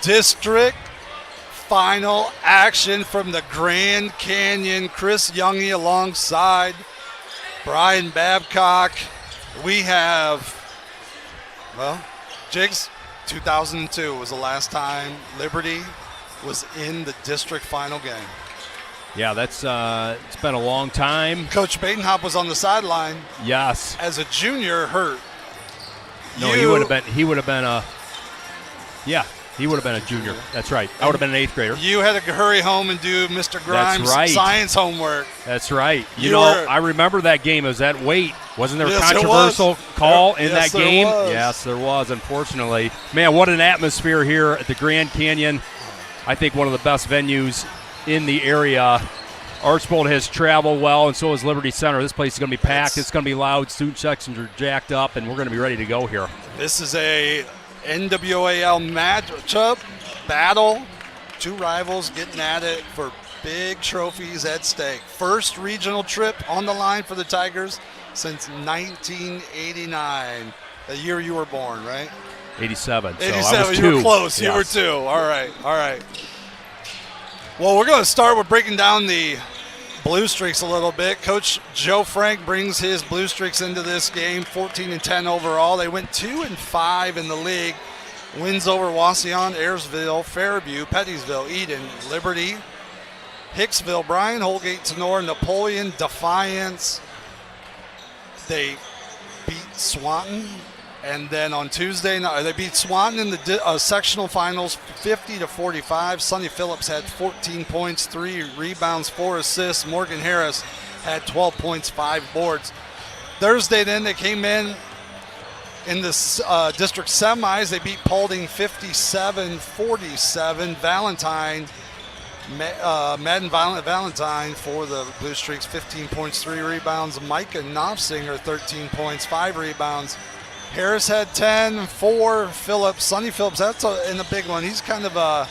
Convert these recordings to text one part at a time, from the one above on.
district final action from the Grand Canyon. Chris Youngie alongside Brian Babcock. We have, Jigs, 2002 was the last time Liberty was in the district final game. Yeah, that's it's been a long time. Coach Badenhop was on the sideline. Yes. As a junior, hurt. No, he would have been a junior. That's right. I would have been an 8th grader. You had to hurry home and do Mr. Grimes' science homework. That's right. I remember that game. It was at Waite. Wasn't there a controversial call in that game? Yes, there was, unfortunately. Man, what an atmosphere here at the Grand Canyon. I think one of the best venues in the area. Archbold has traveled well, and so has Liberty Center. This place is going to be packed. It's going to be loud. Student sections are jacked up, and we're going to be ready to go here. This is a NWAL matchup battle. Two rivals getting at it for big trophies at stake. First regional trip on the line for the Tigers since 1989, the year you were born, right? 87. 87. So I was 2. You were close. Yes. You were 2. All right. Well, we're going to start with breaking down the Bluestreaks a little bit. Coach Joe Frank brings his Bluestreaks into this game, 14-10 overall. They went 2-5 in the league. Wins over Wauseon, Ayersville, Fairview, Pettysville, Eden, Liberty, Hicksville, Bryan, Holgate, Tenor, Napoleon, Defiance. They beat Swanton. And then on Tuesday night, they beat Swanton in the sectional finals 50-45. Sonny Phillips had 14 points, 3 rebounds, 4 assists. Morgan Harris had 12 points, 5 boards. Thursday then they came in the district semis. They beat Paulding 57-47. Madden Valentine for the Bluestreaks, 15 points, 3 rebounds. Micah Knopfsinger, 13 points, 5 rebounds. Harris had 10, 4. Phillips, Sonny Phillips, that's in a big one. He's kind of that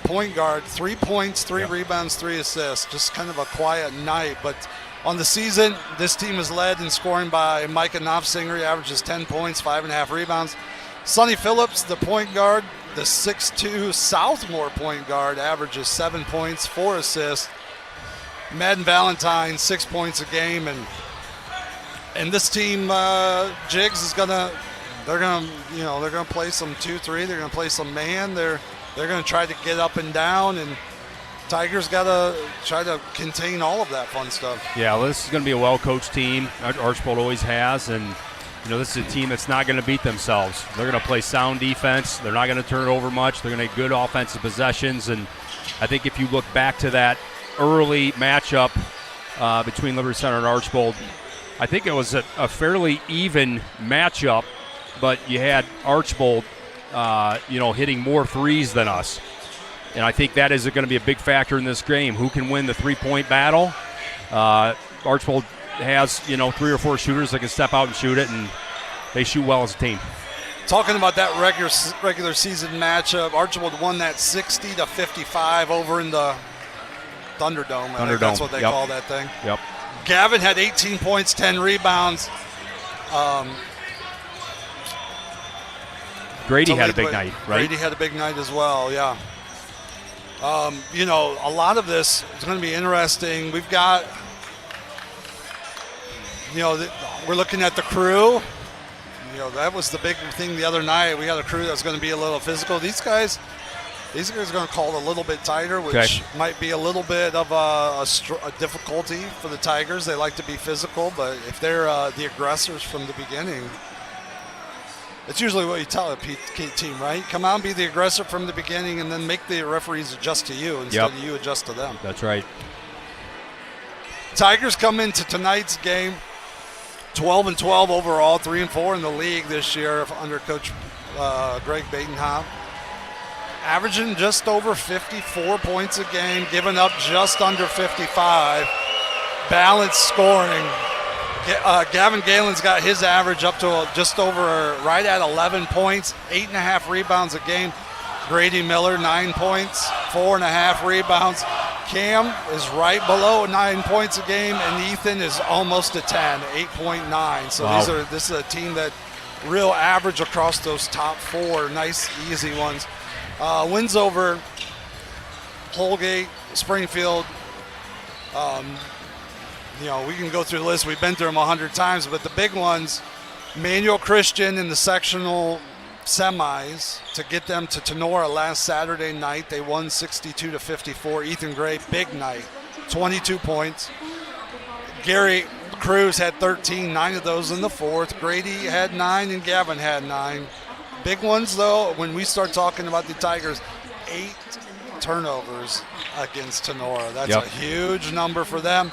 point guard. 3 points, 3 rebounds, 3 assists. Just kind of a quiet night. But on the season, this team is led in scoring by Micah Knopfsinger. He averages 10 points, 5.5 rebounds. Sonny Phillips, the point guard, the 6'2 Southmore point guard, averages 7 points, 4 assists. Madden Valentine, 6 points a game, and this team, Jigs is they're gonna play some 2-3. They're gonna play some man. They're gonna try to get up and down, and Tigers gotta try to contain all of that fun stuff. Yeah, well, this is gonna be a well-coached team. Archbold always has, and this is a team that's not gonna beat themselves. They're gonna play sound defense. They're not gonna turn it over much. They're gonna have good offensive possessions, and I think if you look back to that early matchup between Liberty Center and Archbold, I think it was a fairly even matchup, but you had Archbold, hitting more threes than us. And I think that is going to be a big factor in this game. Who can win the three-point battle? Archbold has, 3 or 4 shooters that can step out and shoot it, and they shoot well as a team. Talking about that regular season matchup, Archbold won that 60-55 over in the Thunderdome. I think that's what they call that thing. Yep. Gavin had 18 points, 10 rebounds. Grady had a big night, right? Grady had a big night as well, yeah. A lot of this is going to be interesting. We've got, we're looking at the crew. That was the big thing the other night. We got a crew that's going to be a little physical. These guys are going to call it a little bit tighter, which might be a little bit of a difficulty for the Tigers. They like to be physical, but if they're the aggressors from the beginning, it's usually what you tell a team, right? Come out and be the aggressor from the beginning and then make the referees adjust to you instead of you adjust to them. That's right. Tigers come into tonight's game 12-12 overall, 3-4 in the league this year under Coach Greg Badenhop. Averaging just over 54 points a game, giving up just under 55. Balanced scoring. Gavin Galen's got his average up to just over, right at 11 points, 8.5 rebounds a game. Grady Miller, 9 points, 4.5 rebounds. Cam is right below 9 points a game, and Ethan is almost a 10, 8.9. So this is a team that real average across those top 4. Nice, easy ones. Wins over Holgate, Springfield. We can go through the list. We've been through them 100 times, but the big ones, Manuel Christian in the sectional semis to get them to Tenora last Saturday night. They won 62-54. Ethan Gray, big night, 22 points. Gary Cruz had 13, 9 of those in the fourth. Grady had 9 and Gavin had 9. Big ones, though, when we start talking about the Tigers, 8 turnovers against Tenora. That's a huge number for them.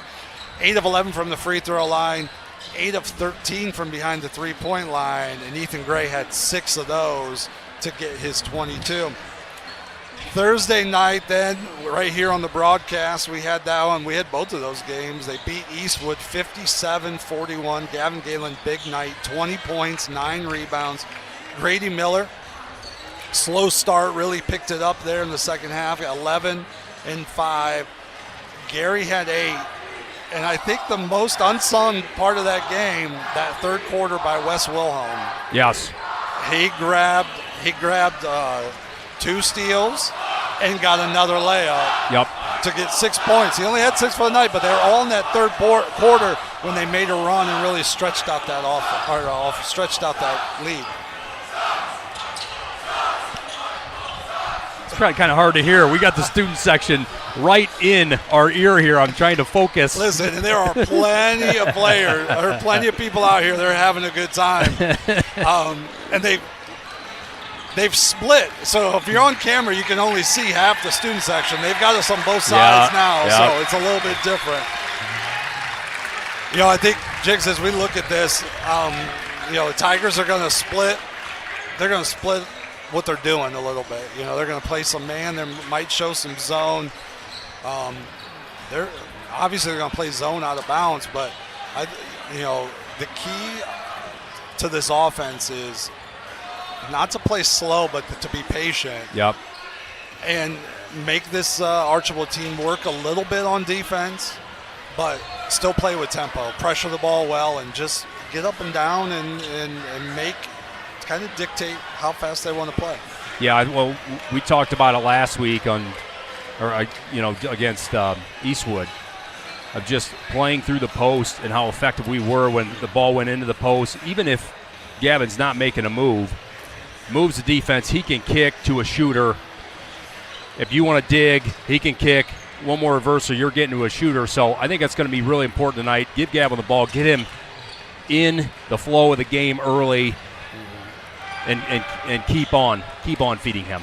8 of 11 from the free throw line, 8 of 13 from behind the three-point line, and Ethan Gray had 6 of those to get his 22. Thursday night, then, right here on the broadcast, we had that one. We had both of those games. They beat Eastwood 57-41. Gavin Galen, big night, 20 points, 9 rebounds. Grady Miller, slow start, really picked it up there in the second half, 11 and 5. Gary had 8. And I think the most unsung part of that game, that third quarter by Wes Wilhelm. Yes. He grabbed 2 steals and got another layup to get 6 points. He only had 6 for the night, but they were all in that third quarter when they made a run and really stretched out that lead. It's probably kind of hard to hear. We got the student section right in our ear here. I'm trying to focus. Listen, and there are plenty of players, or plenty of people out here that are having a good time. And they've split. So if you're on camera, you can only see half the student section. They've got us on both sides now, so it's a little bit different. I think, Jigs, as we look at this, the Tigers are going to split. They're going to split what they're doing a little bit. They're going to play some man. They might show some zone. They're obviously going to play zone out of bounds, but the key to this offense is not to play slow, but to be patient. Yep. And make this Archbold team work a little bit on defense, but still play with tempo, pressure the ball well, and just get up and down and make kind of dictate how fast they want to play. Yeah, well, we talked about it last week against Eastwood, of just playing through the post and how effective we were when the ball went into the post. Even if Gavin's not making a move, moves the defense, he can kick to a shooter. If you want to dig, he can kick. One more reversal, you're getting to a shooter. So I think that's going to be really important tonight. Give Gavin the ball, get him in the flow of the game early, and keep on feeding him.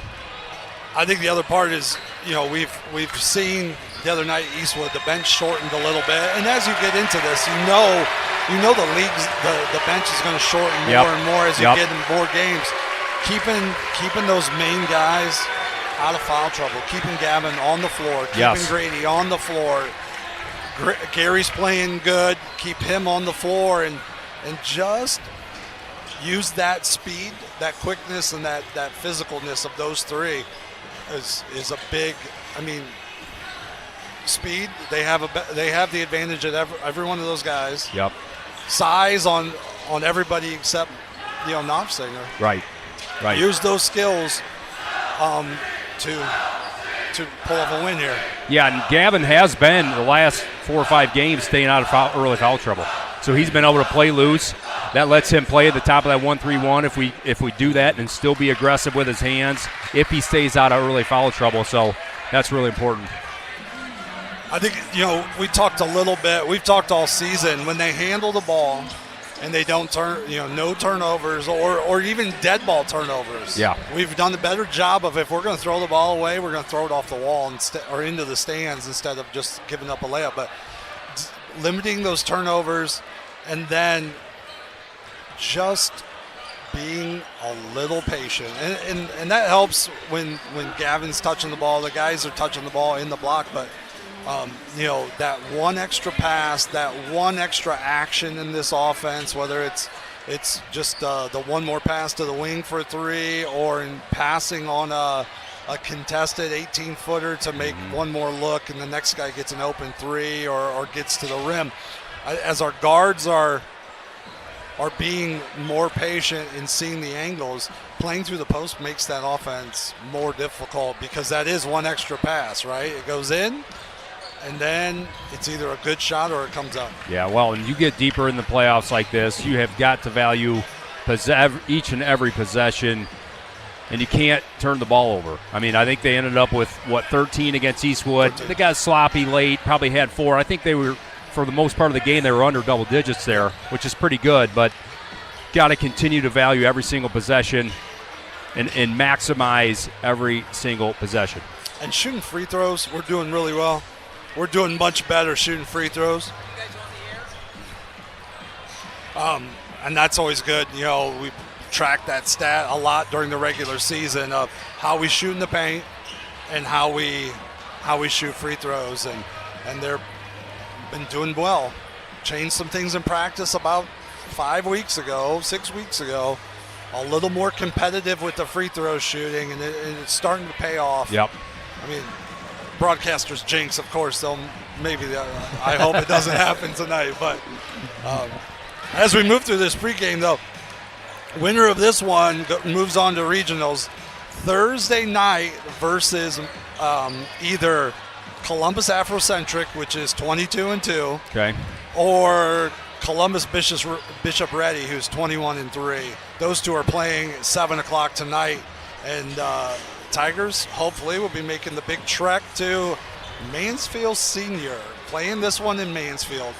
I think the other part is, we've seen the other night at Eastwood, the bench shortened a little bit, and as you get into this, the league's the bench is going to shorten more and more as you get in more games. Keeping those main guys out of foul trouble, keeping Gavin on the floor, keeping Grady on the floor. Gary's playing good, keep him on the floor, and just use that speed, that quickness, and that physicalness of those three is a big. Speed. They have the advantage of every one of those guys. Yep. Size on everybody except Knopfsinger. Right. Use those skills to pull off a win here. Yeah, and Gavin has been the last 4 or 5 games staying out of early foul trouble. So he's been able to play loose. That lets him play at the top of that 1-3-1 if we do that and still be aggressive with his hands if he stays out of early foul trouble. So that's really important. I think, we talked a little bit. We've talked all season. When they handle the ball and they don't no turnovers or even dead ball turnovers. Yeah. We've done a better job of, if we're going to throw the ball away, we're going to throw it off the wall or into the stands instead of just giving up a layup. But limiting those turnovers and then just being a little patient. And that helps when Gavin's touching the ball. The guys are touching the ball in the block, but that one extra pass, that one extra action in this offense, whether it's just the one more pass to the wing for 3 or in passing on a contested 18-footer to make one more look and the next guy gets an open 3 or gets to the rim. As our guards are are being more patient and seeing the angles, playing through the post makes that offense more difficult because that is one extra pass, right? It goes in, and then it's either a good shot or it comes up. Yeah, well, and you get deeper in the playoffs like this, you have got to value each and every possession, and you can't turn the ball over. I mean, I think they ended up with, 13 against Eastwood. 13. They got sloppy late, probably had 4. I think they were, for the most part of the game, they were under double digits there, which is pretty good, but got to continue to value every single possession and maximize every single possession. And shooting free throws, we're doing really well. We're doing much better shooting free throws. And that's always good. You know, we track that stat a lot during the regular season of how we shoot in the paint and how we shoot free throws, and they're been doing well. Changed some things in practice about 6 weeks ago. A little more competitive with the free throw shooting, and it's starting to pay off. Yep. I mean, broadcasters jinx, of course. I hope it doesn't happen tonight. But as we move through this pregame, though, winner of this one moves on to regionals Thursday night versus either Columbus Afrocentric, which is 22-2, okay, or Columbus Bishop Ready, who's 21-3. Those two are playing at 7 o'clock tonight, and Tigers hopefully will be making the big trek to Mansfield Senior, playing this one in Mansfield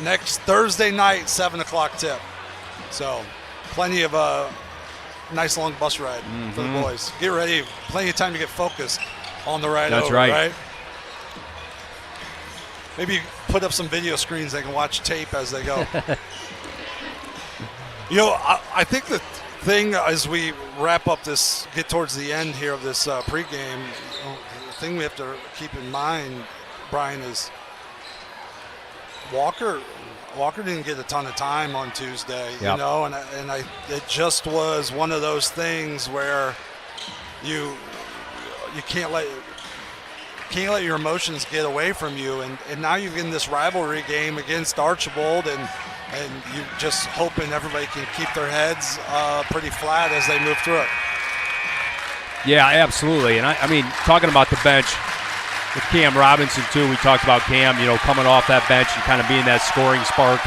next Thursday night, 7 o'clock tip. So plenty of a nice long bus ride for the boys. Get ready, plenty of time to get focused on the ride That's over, right. Maybe put up some video screens they can watch tape as they go. You know, I think the thing as we wrap up this, get towards the end here of this pregame, the thing we have to keep in mind, Brian, is Walker didn't get a ton of time on Tuesday, Yep. you know, and it just was one of those things where you can't let your emotions get away from you, and now you're in this rivalry game against Archbold, and you're just hoping everybody can keep their heads pretty flat as they move through it. Yeah, absolutely. And I mean, talking about the bench with Cam Robinson too, we talked about Cam, you know, coming off that bench and kind of being that scoring spark.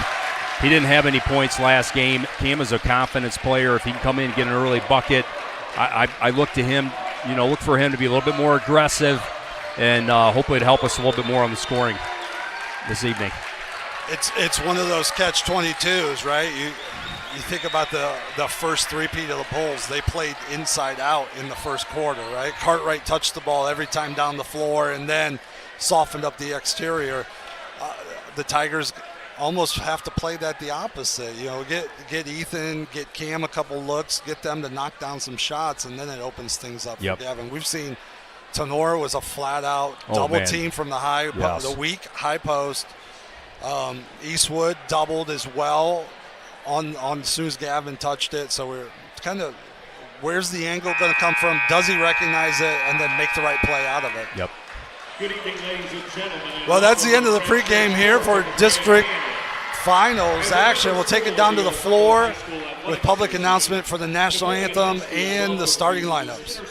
He didn't have any points last game. Cam is a confidence player. If he can come in and get an early bucket, I look to him, you know, look for him to be a little bit more aggressive, and hopefully to help us a little bit more on the scoring this evening. It's one of those catch-22s, right? You think about the first three-peat of the Bulls. They played inside out in the first quarter, right? Cartwright touched the ball every time down the floor and then softened up the exterior. The Tigers almost have to play that the opposite. You know, get Ethan, get Cam a couple looks, get them to knock down some shots, and then it opens things up for Gavin. We've seen Tenor was a flat-out double team from the weak high post. Eastwood doubled as well on as soon as Gavin touched it. So we're kind of, where's the angle going to come from? Does he recognize it and then make the right play out of it? Yep. Good evening, ladies and gentlemen. Well, that's the end of the pregame here for district finals action. We'll take it down to the floor with public announcement for the national anthem and the starting lineups.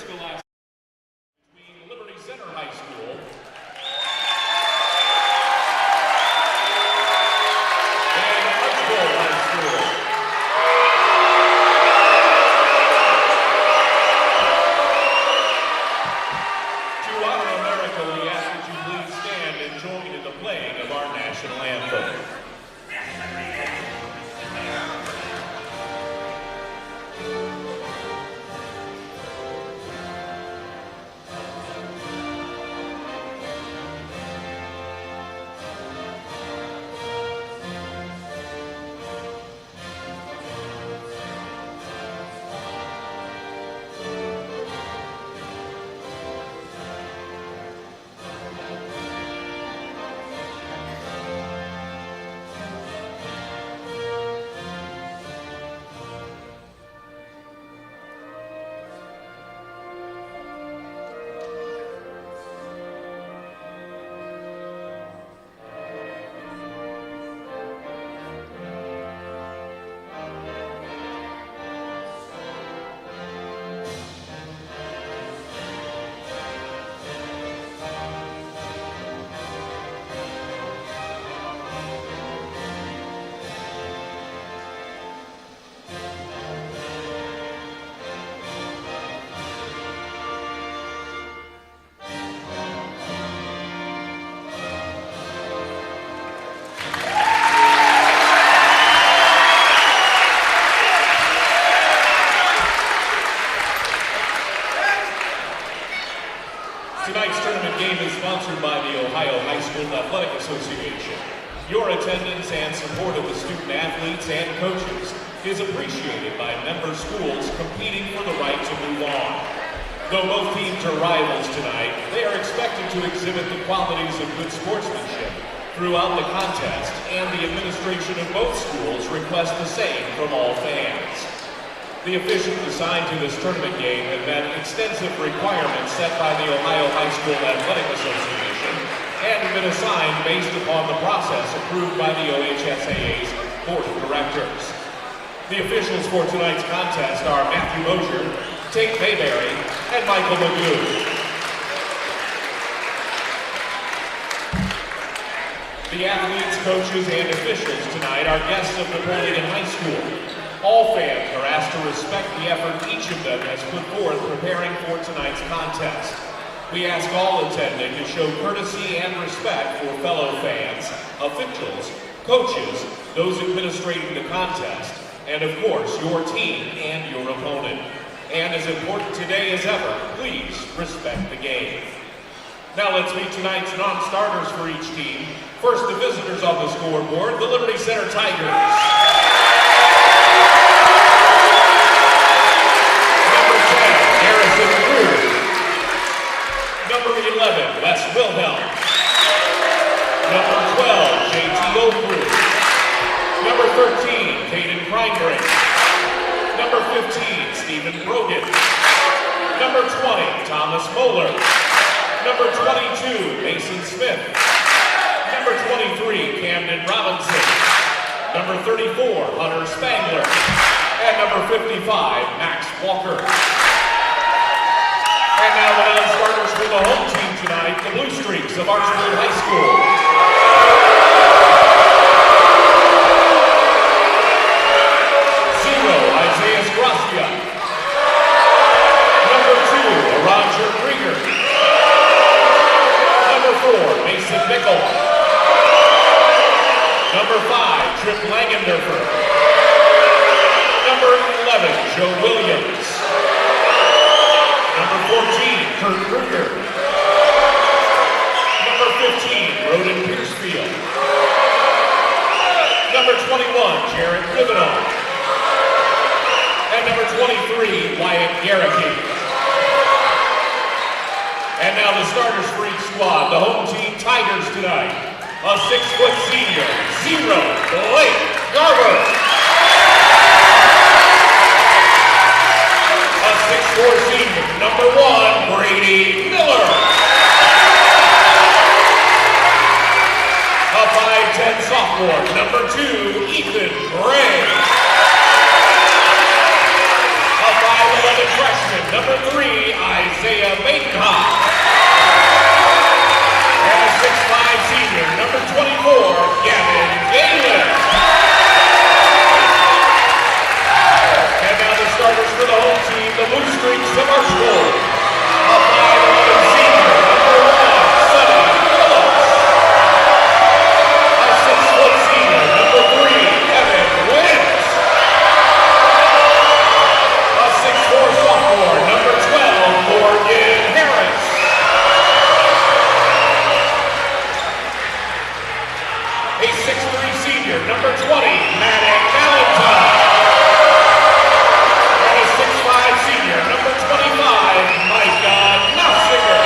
tournament game is sponsored by the Ohio High School Athletic Association. Your attendance and support of the student athletes and coaches is appreciated by member schools competing for the right to move on. Though both teams are rivals tonight, they are expected to exhibit the qualities of good sportsmanship throughout the contest, and the administration of both schools request the same from all fans. The officials assigned to this tournament game have met extensive requirements set by the Ohio High School Athletic Association and have been assigned based upon the process approved by the OHSAA's Board of Directors. The officials for tonight's contest are Matthew Mosier, Tate Mayberry, and Michael Magoo. The athletes, coaches, and officials tonight are guests of Napoleon High School. All fans are asked to respect the effort each of them has put forth preparing for tonight's contest. We ask all attending to show courtesy and respect for fellow fans, officials, coaches, those administrating the contest, and of course, your team and your opponent. And as important today as ever, please respect the game. Now let's meet tonight's non-starters for each team. First, the visitors on the scoreboard, the Liberty Center Tigers. Number 11, Wes Wilhelm. Number 12, JT Oakwood. Number 13, Caden Kreinbrink. Number 15, Stephen Brogan. Number 20, Thomas Moeller. Number 22, Mason Smith. Number 23, Camden Robinson. Number 34, Hunter Spangler. And number 55, Max Walker. And now the non-starters for the home team tonight, the Bluestreaks of Archbold High School. 0, Isaiah Skroskia. Number 2, Roger Krieger. Number 4, Mason Mickle. Number 5, Trip Langendorfer. Number 11, Joe Williams. Number 14, Kurt Kruger. Number 15, Roden Piercefield. Number 21, Jared Rivenow. And number 23, Wyatt Garricky. And now the starters for each squad, the home team Tigers tonight. A 6-foot senior, 0, Blake Garber. A 6'4" senior, number 1, Brady Miller. A 5'10" sophomore, number 2, Ethan Gray. A 5'11" freshman, number 3, Isaiah Bainhoff. And a 6'5" senior, number 24, Gavin Galen. And now the starters for the home team, the Bluestreaks of Archbold. A 5'11" senior, number 1, Sonny Phillips. A 6-foot senior, number 3, Evan Wentz. A 6'4" sophomore, number 12, Morgan Harris. A 6'3" senior, number 20, Maddox Valentine. And a 6'5" senior, number 25, Micah Nofziger.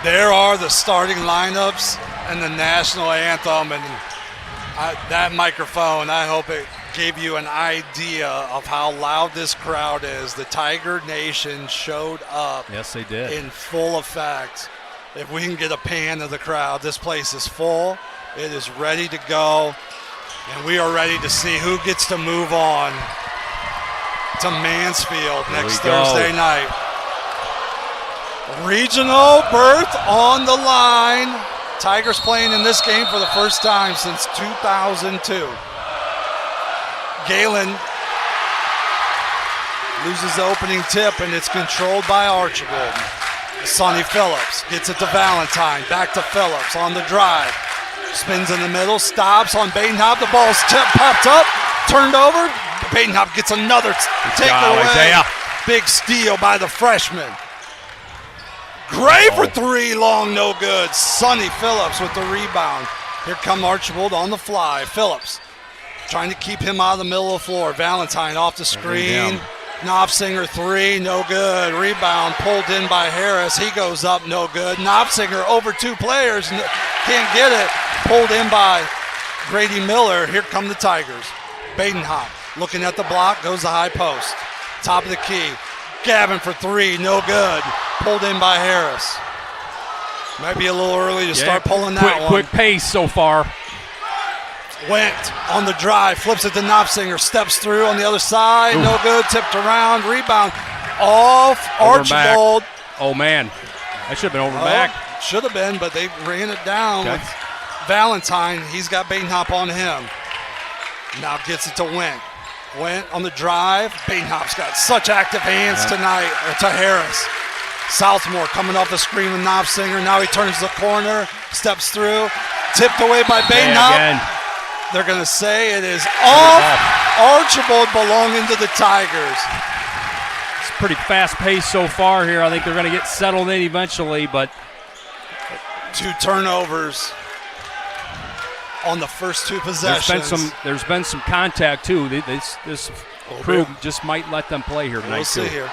There are the starting lineups and the national anthem, and that microphone, I hope it gave you an idea of how loud this crowd is. The Tiger Nation showed up. Yes, they did. In full effect. If we can get a pan of the crowd, this place is full. It is ready to go, and we are ready to see who gets to move on to Mansfield next Thursday night. Regional berth on the line. Tigers playing in this game for the first time since 2002. Galen loses the opening tip, and it's controlled by Archbold. Sonny Phillips gets it to Valentine. Back to Phillips on the drive. Spins in the middle, stops on Bainhoff. The ball's popped up, turned over. Badenhop gets another takeaway. Isaiah. Big steal by the freshman. Gray for three, long, no good. Sonny Phillips with the rebound. Here come Archbold on the fly. Phillips trying to keep him out of the middle of the floor. Valentine off the screen. Knopfsinger three, no good. Rebound pulled in by Harris. He goes up, no good. Knopfsinger over two players, can't get it. Pulled in by Grady Miller. Here come the Tigers. Badenhop looking at the block, goes the high post. Top of the key. Gavin for three, no good. Pulled in by Harris. Might be a little early to start pulling that one. Quick pace so far. Went on the drive, flips it to Knopfsinger, steps through on the other side, no good, tipped around, rebound off Archbold. Oh man, that should have been over back. Should have been, but they ran it down with Valentine. He's got Badenhop on him. Now gets it to Went. Went on the drive. Badenhop's got such active hands tonight to Harris. Southmore coming off the screen with Knopfsinger. Now he turns the corner, steps through, tipped away by Badenhop. They're going to say it is off. Archbold belonging to the Tigers. It's pretty fast pace so far here. I think they're going to get settled in eventually, but two turnovers on the first two possessions. There's been some contact too. This crew just might let them play here tonight. We'll see here.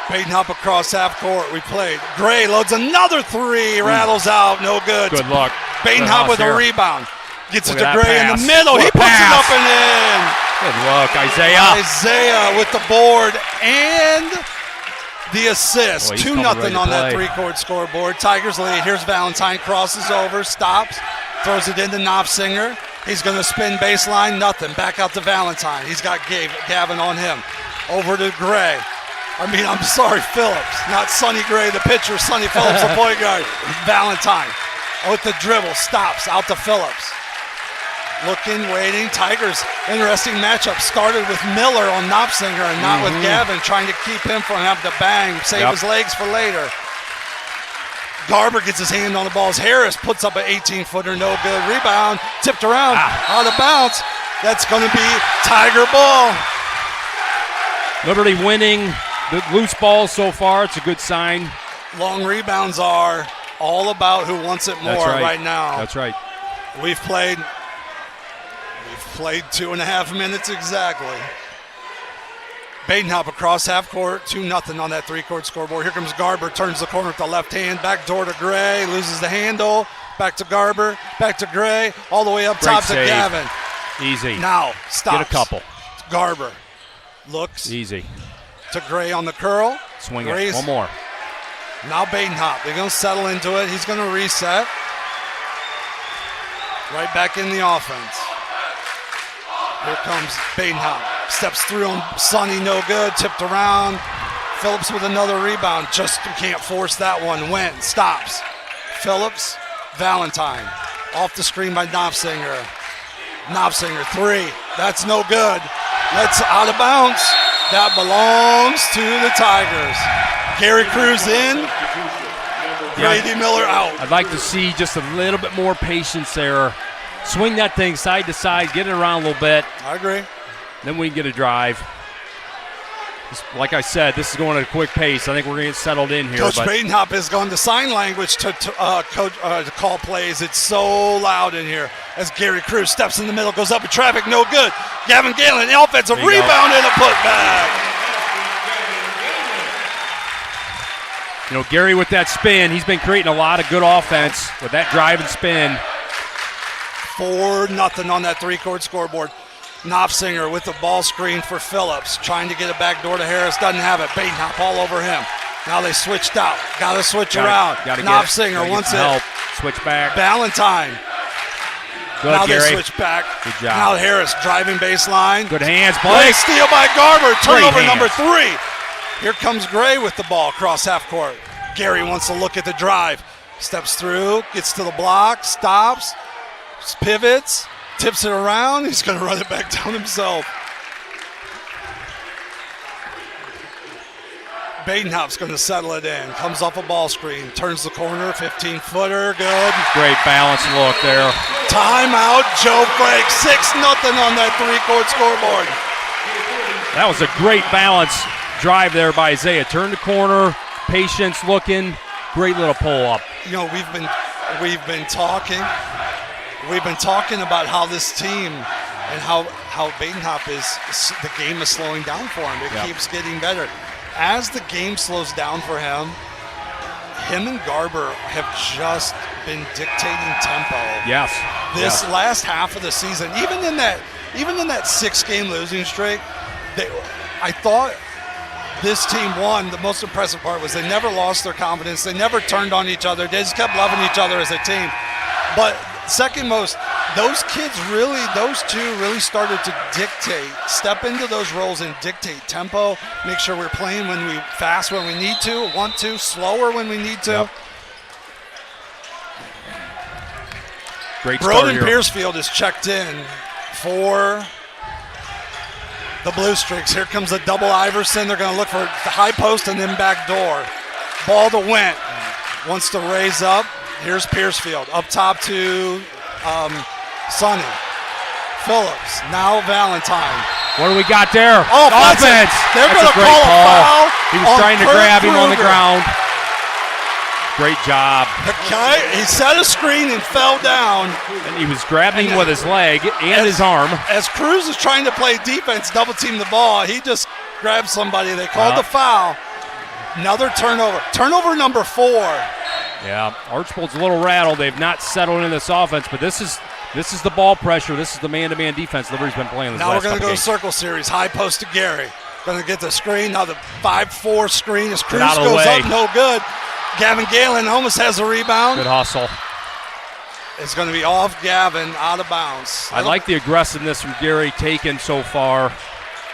Badenhop across half court. We played. Gray loads another three. Rattles out. No good. Good luck. Badenhop with a rebound. Gets it to Gray in the middle. He puts it up and in. Good luck, Isaiah. Isaiah with the board and the assist. 2-0 on that three-court scoreboard. Tigers lead. Here's Valentine. Crosses over. Stops. Throws it into Knopfsinger. He's going to spin baseline. Nothing. Back out to Valentine. He's got Gavin on him. Over to Gray. I'm sorry, Phillips. Not Sonny Gray, the pitcher. Sonny Phillips, the point guard. Valentine with the dribble. Stops. Out to Phillips. Looking, waiting. Tigers, interesting matchup. Started with Miller on Knopfsinger and not with Gavin, trying to keep him from having to bang, save his legs for later. Garber gets his hand on the balls. Harris puts up an 18-footer, no good. Rebound, tipped around, out of bounds. That's going to be Tiger ball. Liberty winning the loose balls so far. It's a good sign. Long rebounds are all about who wants it more right now. That's right. We've played 2.5 minutes exactly. Badenhop across half court, 2-0 on that three-court scoreboard. Here comes Garber, turns the corner with the left hand, back door to Gray, loses the handle, back to Garber, back to Gray, all the way up top to Gavin. Easy. Now, stops. Get a couple. Garber looks. Easy. To Gray on the curl. Swing Gray's, it. One more. Now Badenhop. They're going to settle into it. He's going to reset. Right back in the offense. Here comes Badenhop. Steps through on Sonny, no good. Tipped around. Phillips with another rebound. Just can't force that one. Went. Stops. Phillips. Valentine. Off the screen by Knopfsinger. Knopfsinger, three. That's no good. That's out of bounds. That belongs to the Tigers. Gary Cruz in. Grady Miller out. I'd like to see just a little bit more patience there. Swing that thing side to side, get it around a little bit. I agree. Then we can get a drive. Like I said, this is going at a quick pace. I think we're going to get settled in here. Coach Badenhop has gone to sign language to call plays. It's so loud in here as Gary Cruz steps in the middle, goes up in traffic, no good. Gavin Galen, the offensive rebound and a putback. You know, Gary with that spin, he's been creating a lot of good offense with that drive and spin. 4-0 on that three-court scoreboard. Knopfsinger with the ball screen for Phillips, trying to get it back door to Harris, doesn't have it. Badenhop all over him. Now they switched out. Got to switch around. Knopfsinger wants it. Switch back. Valentine. Good, now Gary. They switch back. Good job. Now Harris driving baseline. Good hands, Blake. Steal by Garber. Turnover number 3. Here comes Gray with the ball across half court. Gary wants to look at the drive. Steps through, gets to the block, stops, pivots, tips it around. He's going to run it back down himself. Badenhop's going to settle it in. Comes off a ball screen, turns the corner, 15-footer, good. Great balance look there. Timeout, Joe Frank, 6-0 on that three-court scoreboard. That was a great balance drive there by Isaiah. Turned the corner, patience looking, great little pull up. You know, we've been talking about how this team and how Badenhop the game is slowing down for him. It keeps getting better. As the game slows down for him and Garber have just been dictating tempo. Yes. This last half of the season, even in that 6-game losing streak, I thought this team won. The most impressive part was they never lost their confidence. They never turned on each other. They just kept loving each other as a team. But second most, those two really started to step into those roles and dictate tempo, make sure we're playing fast when we need to, want to, slower when we need to. Yep. Great start Broden here. Piercefield is checked in for the Bluestreaks. Here comes a double Iverson. They're going to look for the high post and then back door. Ball to Went. Wants to raise up. Here's Piercefield. Up top to Sonny. Phillips. Now Valentine. What do we got there? Oh, offense. They're That's going to a great call call. a foul. He was trying to Kurt grab him on the Kruger. ground. Great job. He set a screen and fell down. And he was grabbing him with his leg and his arm. As Cruz is trying to play defense, double team the ball, he just grabbed somebody. They called the foul. Another turnover. Turnover number 4. Yeah, Archbold's a little rattled. They've not settled in this offense, but this is the ball pressure. This is the man-to-man defense Liberty's been playing this Now last we're going to go games. circle series. High post to Gary. Going to get the screen. Now the 5-4 screen as Cruz out of the goes way. up. No good. Gavin Galen almost has a rebound. Good hustle. It's going to be off Gavin, out of bounds. I like the aggressiveness from Gary taken so far.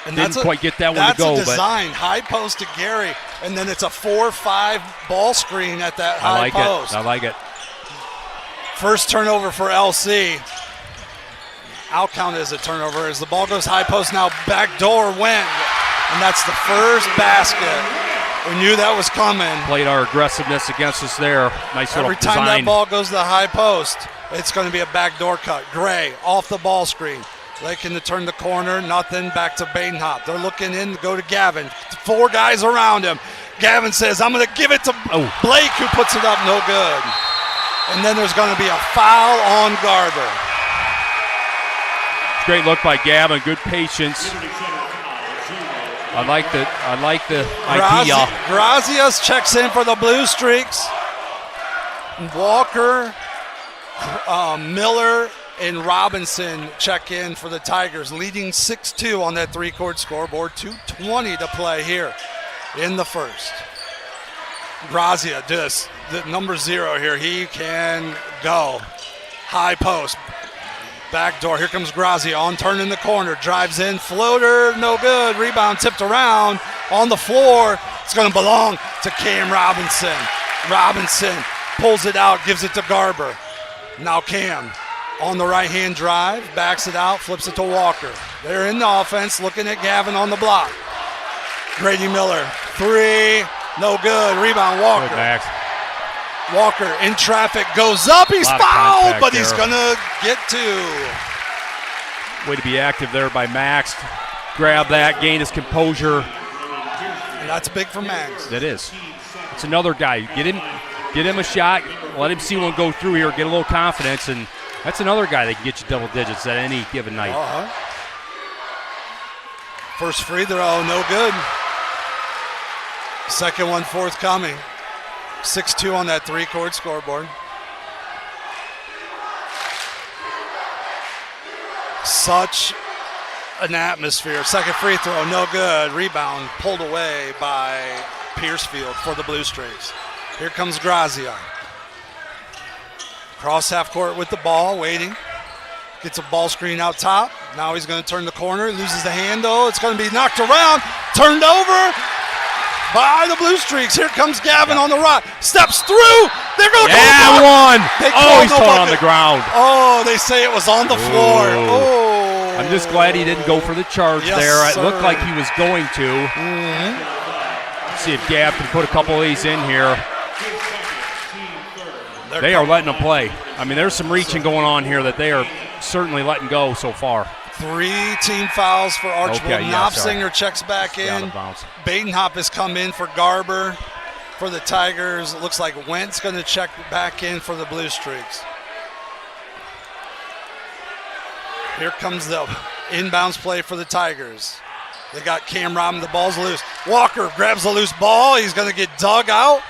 And Didn't quite get that one to go. That's a design. High post to Gary, and then it's a 4-5 ball screen at that high post. I like it. First turnover for LC. I'll count it as a turnover as the ball goes high post. Now backdoor Went, and that's the first basket. We knew that was coming. Played our aggressiveness against us there. Nice little Every time design. that ball goes to the high post, it's going to be a backdoor cut. Gray off the ball screen. Looking to turn the corner, nothing, back to Badenhop. They're looking in to go to Gavin. 4 guys around him. Gavin says, I'm going to give it to Blake, who puts it up, no good. And then there's going to be a foul on Garber. Great look by Gavin, good patience. I like the idea. Grazias checks in for the Bluestreaks. Walker, Miller, and Robinson check in for the Tigers, leading 6-2 on that 3-court scoreboard. 2:20 to play here in the first. Grazia, just the number 0 here. He can go. High post. Back door. Here comes Grazia on turn in the corner. Drives in. Floater. No good. Rebound tipped around on the floor. It's going to belong to Cam Robinson. Robinson pulls it out. Gives it to Garber. Now Cam on the right-hand drive. Backs it out. Flips it to Walker. They're in the offense. Looking at Gavin on the block. Grady Miller. 3. No good. Rebound Walker. Good Max. Walker in traffic, goes up, he's fouled, but he's going to get 2. Way to be active there by Max. Grab that, gain his composure. And that's big for Max. That is. It's another guy. Get him a shot, let him see one go through here, get a little confidence, and that's another guy that can get you double digits at any given night. First free throw, no good. Second one forthcoming. 6-2 on that 3-court scoreboard. Such an atmosphere. Second free throw, no good. Rebound pulled away by Piercefield for the Bluestreaks. Here comes Grazia. Cross half court with the ball, waiting. Gets a ball screen out top. Now he's going to turn the corner, loses the handle. It's going to be knocked around, turned over by the Bluestreaks. Here comes Gavin on the right. Steps through. They're going to go. One. He's falling on the ground. Oh, they say it was on the floor. Oh. I'm just glad he didn't go for the charge there. It looked like he was going to. See if Gav can put a couple of these in here. They are letting them play. I mean, there's some reaching going on here that they are certainly letting go so far. 3 team fouls for Archbold. Okay, yeah, Knopfsinger checks back Out in. of bounds. Badenhop has come in for Garber for the Tigers. It looks like Wentz going to check back in for the Bluestreaks. Here comes the inbounds play for the Tigers. They got Cam Robin, the ball's loose. Walker grabs the loose ball. He's going to get dug out.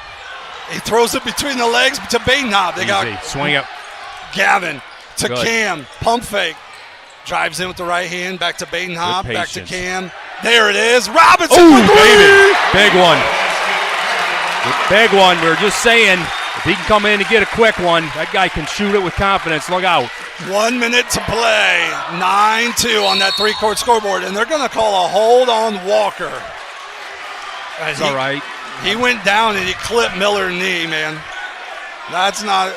He throws it between the legs to Badenhop. They Easy. got Swing it. Gavin to Good. Cam. Pump fake. Drives in with the right hand. Back to Badenhop. Good Back to patience. Cam. There it is. Robinson Oh, for three. baby. Big one. Big one. We were just saying, if he can come in and get a quick one, that guy can shoot it with confidence. Look out. 1 minute to play. 9-2 on that 3-court scoreboard. And they're going to call a hold on Walker. That's all right. He went down and he clipped Miller's knee, man. That's not.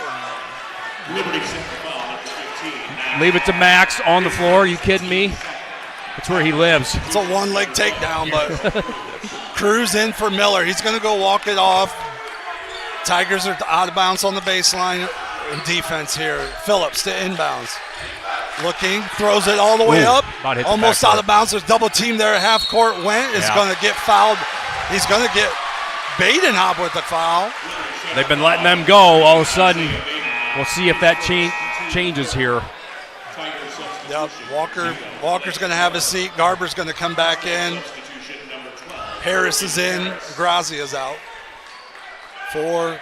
Liberty set the foul, number 15. Leave it to Max on the floor. Are you kidding me? That's where he lives. It's a one-leg takedown, but Cruz in for Miller. He's going to go walk it off. Tigers are out of bounds on the baseline. Defense here. Phillips to inbounds. Looking, throws it all the way Ooh, up. about hit the Almost backboard. out of bounds. There's double team there at half court. Went is Yeah. going to get fouled. He's going to get Badenhop with the foul. They've been letting them go. All of a sudden, we'll see if that changes here. Yep. Walker's going to have a seat. Garber's going to come back in. Harris is in. Grazia's out for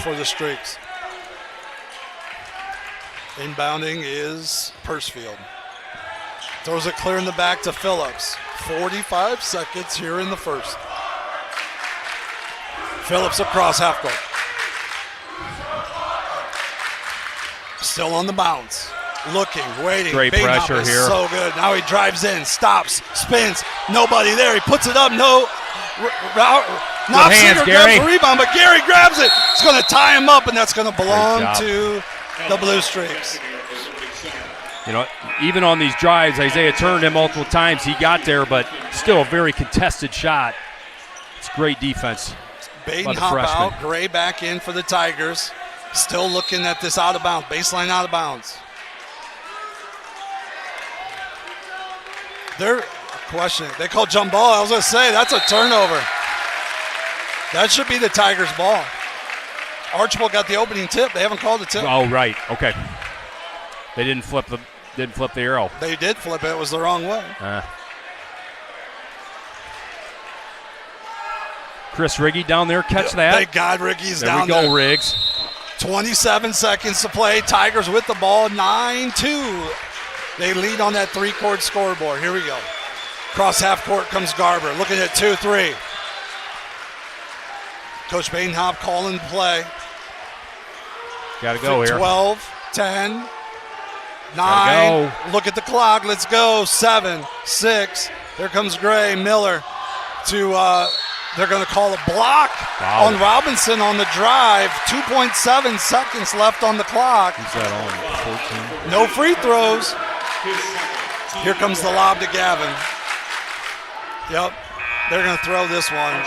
the Streaks. Inbounding is Pursfield. Throws it clear in the back to Phillips. 45 seconds here in the first. Phillips across half court. Still on the bounce. Looking, waiting. Great Badenhop pressure is here. so good. Now he drives in, stops, spins. Nobody there. He puts it up. No. hands, Knopfsinger Gary. grabs the rebound, but Gary grabs it. It's going to tie him up, and that's going to belong job. to the Bluestreaks. You know, even on these drives, Isaiah turned him multiple times. He got there, but still a very contested shot. It's great defense. Badenhop freshman. out. Gray back in for the Tigers. Still looking at this out of bounds. Baseline out of bounds. They're questioning. They call jump ball. I was going to say, that's a turnover. That should be the Tigers' ball. Archbold got the opening tip. They haven't called the tip. Oh, right. Okay. They didn't flip the arrow. They did flip it. It was the wrong way. Chris Riggy down there, catch that. Thank God Ricky's There down we go, there. Riggs. 27 seconds to play. Tigers with the ball, 9-2. They lead on that 3-court scoreboard. Here we go. Cross half court comes Garber. Looking at 2-3. Coach Badenhop calling the play. Got to go here. 12, 10, 9. Gotta Look at the clock. Let's go. 7, 6. There comes Gray. Miller to they're going to call a block on Robinson on the drive. 2.7 seconds left on the clock. Who's that on? 14? No free throws. Here comes the lob to Gavin. Yep, they're going to throw this one.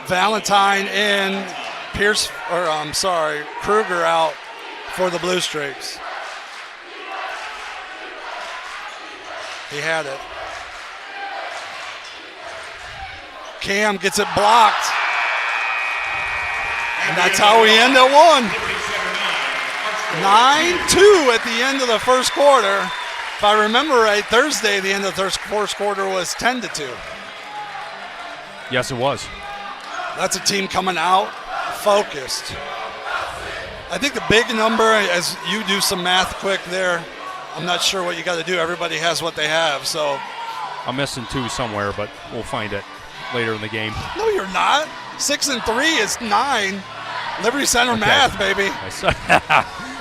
Valentine in. Kruger out for the Bluestreaks. He had it. Cam gets it blocked. And that's how we end at 1. 9-2 at the end of the first quarter. If I remember right, Thursday, the end of the first quarter was 10-2. Yes, it was. That's a team coming out focused. I think the big number, as you do some math quick there, I'm not sure what you got to do. Everybody has what they have, so. I'm missing 2 somewhere, but we'll find it later in the game. No, you're not. 6 and 3 is 9. Liberty Center math, baby.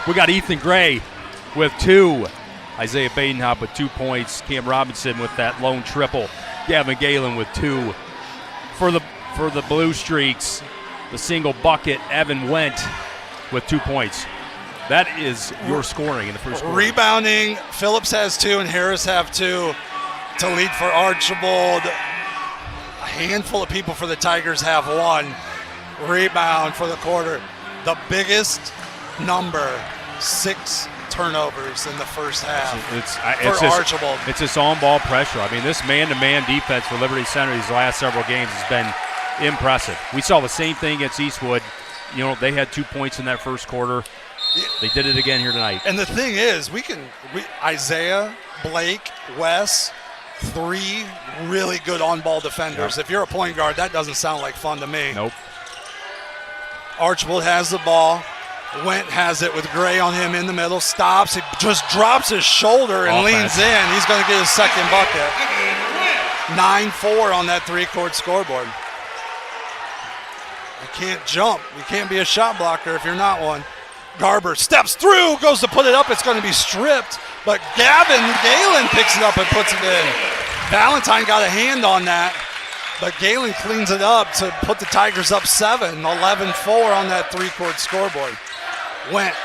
We got Ethan Gray with 2. Isaiah Badenhop with 2 points. Cam Robinson with that lone triple. Gavin Galen with 2. For the Bluestreaks, the single bucket, Evan Went with 2 points. That is your scoring in the first quarter. Rebounding, Phillips has 2 and Harris have 2 to lead for Archbold. A handful of people for the Tigers have 1. Rebound for the quarter. The biggest number, 6 turnovers in the first half It's Archbold. It's this on-ball pressure. I mean, this man-to-man defense for Liberty Center these last several games has been impressive. We saw the same thing against Eastwood. You know, they had 2 points in that first quarter. They did it again here tonight. And the thing is, Isaiah, Blake, Wes, 3 really good on-ball defenders. Yep. If you're a point guard, that doesn't sound like fun to me. Nope. Archbold has the ball. Went has it with Gray on him in the middle. Stops. He just drops his shoulder and leans in. He's going to get his second bucket. 9-4 on that 3-court scoreboard. You can't jump. You can't be a shot blocker if you're not one. Garber steps through, goes to put it up. It's going to be stripped, but Galen picks it up and puts it in. Valentine got a hand on that, but Galen cleans it up to put the Tigers up 7, 11-4 on that 3-court scoreboard. Went.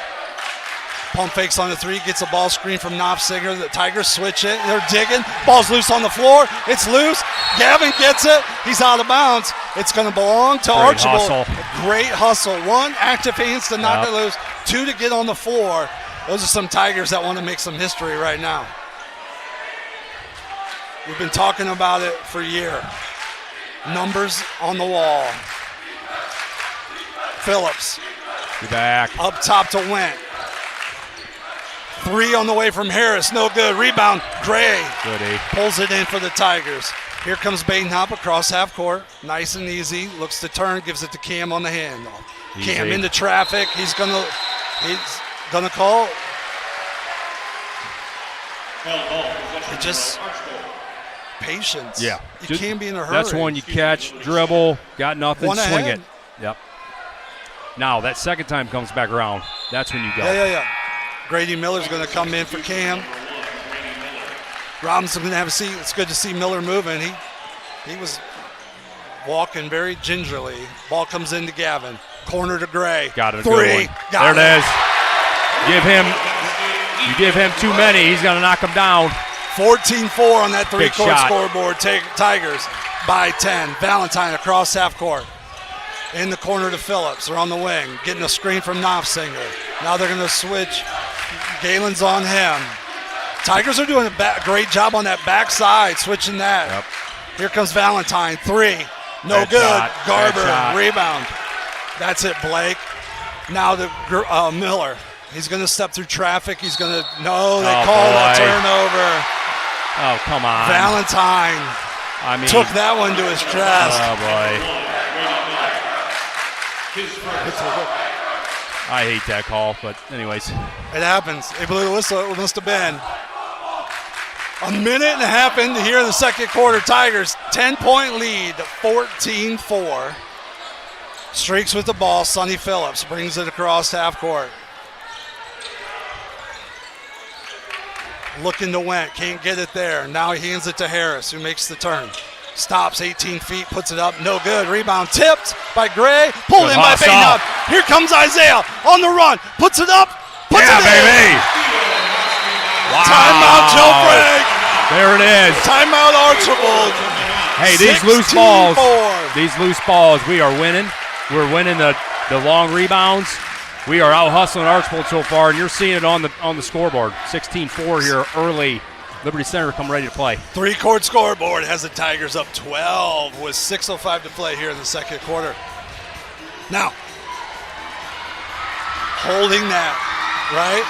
Pump fakes on the 3, gets a ball screen from Knopfsinger. The Tigers switch it. They're digging. Ball's loose on the floor. It's loose. Gavin gets it. He's out of bounds. It's going to belong to Archbold. Great hustle. 1, active hands to knock it loose. 2, to get on the floor. Those are some Tigers that want to make some history right now. We've been talking about it for a year. Numbers on the wall. Phillips. You're back. Up top to Went. 3 on the way from Harris. No good. Rebound. Gray. Good. Pulls it in for the Tigers. Here comes Badenhop across half court. Nice and easy. Looks to turn. Gives it to Cam on the handoff. Cam into traffic. He's gonna call. Just patience. Yeah. You can't be in a hurry. That's one you catch, dribble, got nothing, swing ahead. it. Yep. Now that second time comes back around. That's when you go. Yeah. Grady Miller's going to come in for Cam. Robinson's going to have a seat. It's good to see Miller moving. He was walking very gingerly. Ball comes into Gavin. Corner to Gray. Got it. 3. There it is. You give him too many, he's going to knock him down. 14-4 on that 3-court scoreboard. Tigers by 10. Valentine across half court. In the corner to Phillips. They're on the wing. Getting a screen from Knopfsinger. Now they're going to switch. Galen's on him. Tigers are doing a great job on that backside, switching that. Yep. Here comes Valentine. 3. No Bad good. shot. Garber. Rebound. That's it, Blake. Now to Miller. He's going to step through traffic. He's going to – no, they call a turnover. Oh, come on. Valentine took that one to his chest. Oh, boy. I hate that call, but anyways. It happens. They blew the whistle. It must have been. A minute and a half into here in the second quarter. Tigers 10-point lead, 14-4. Streaks with the ball. Sonny Phillips brings it across half court. Looking to Went. Can't get it there. Now he hands it to Harris, who makes the turn. Stops 18 feet, puts it up, no good. Rebound tipped by Gray, pulled in by Badenhop. Here comes Isaiah on the run, puts it up, puts it in. Baby. Wow. Timeout, Joe Frank. There it is. Timeout, Archbold. Hey, these loose balls, we are winning. We're winning the long rebounds. We are out hustling Archbold so far, and you're seeing it on the scoreboard. 16-4 here early. Liberty Center come ready to play. 3-court scoreboard has the Tigers up 12 with 6:05 to play here in the second quarter. Now, holding that, right?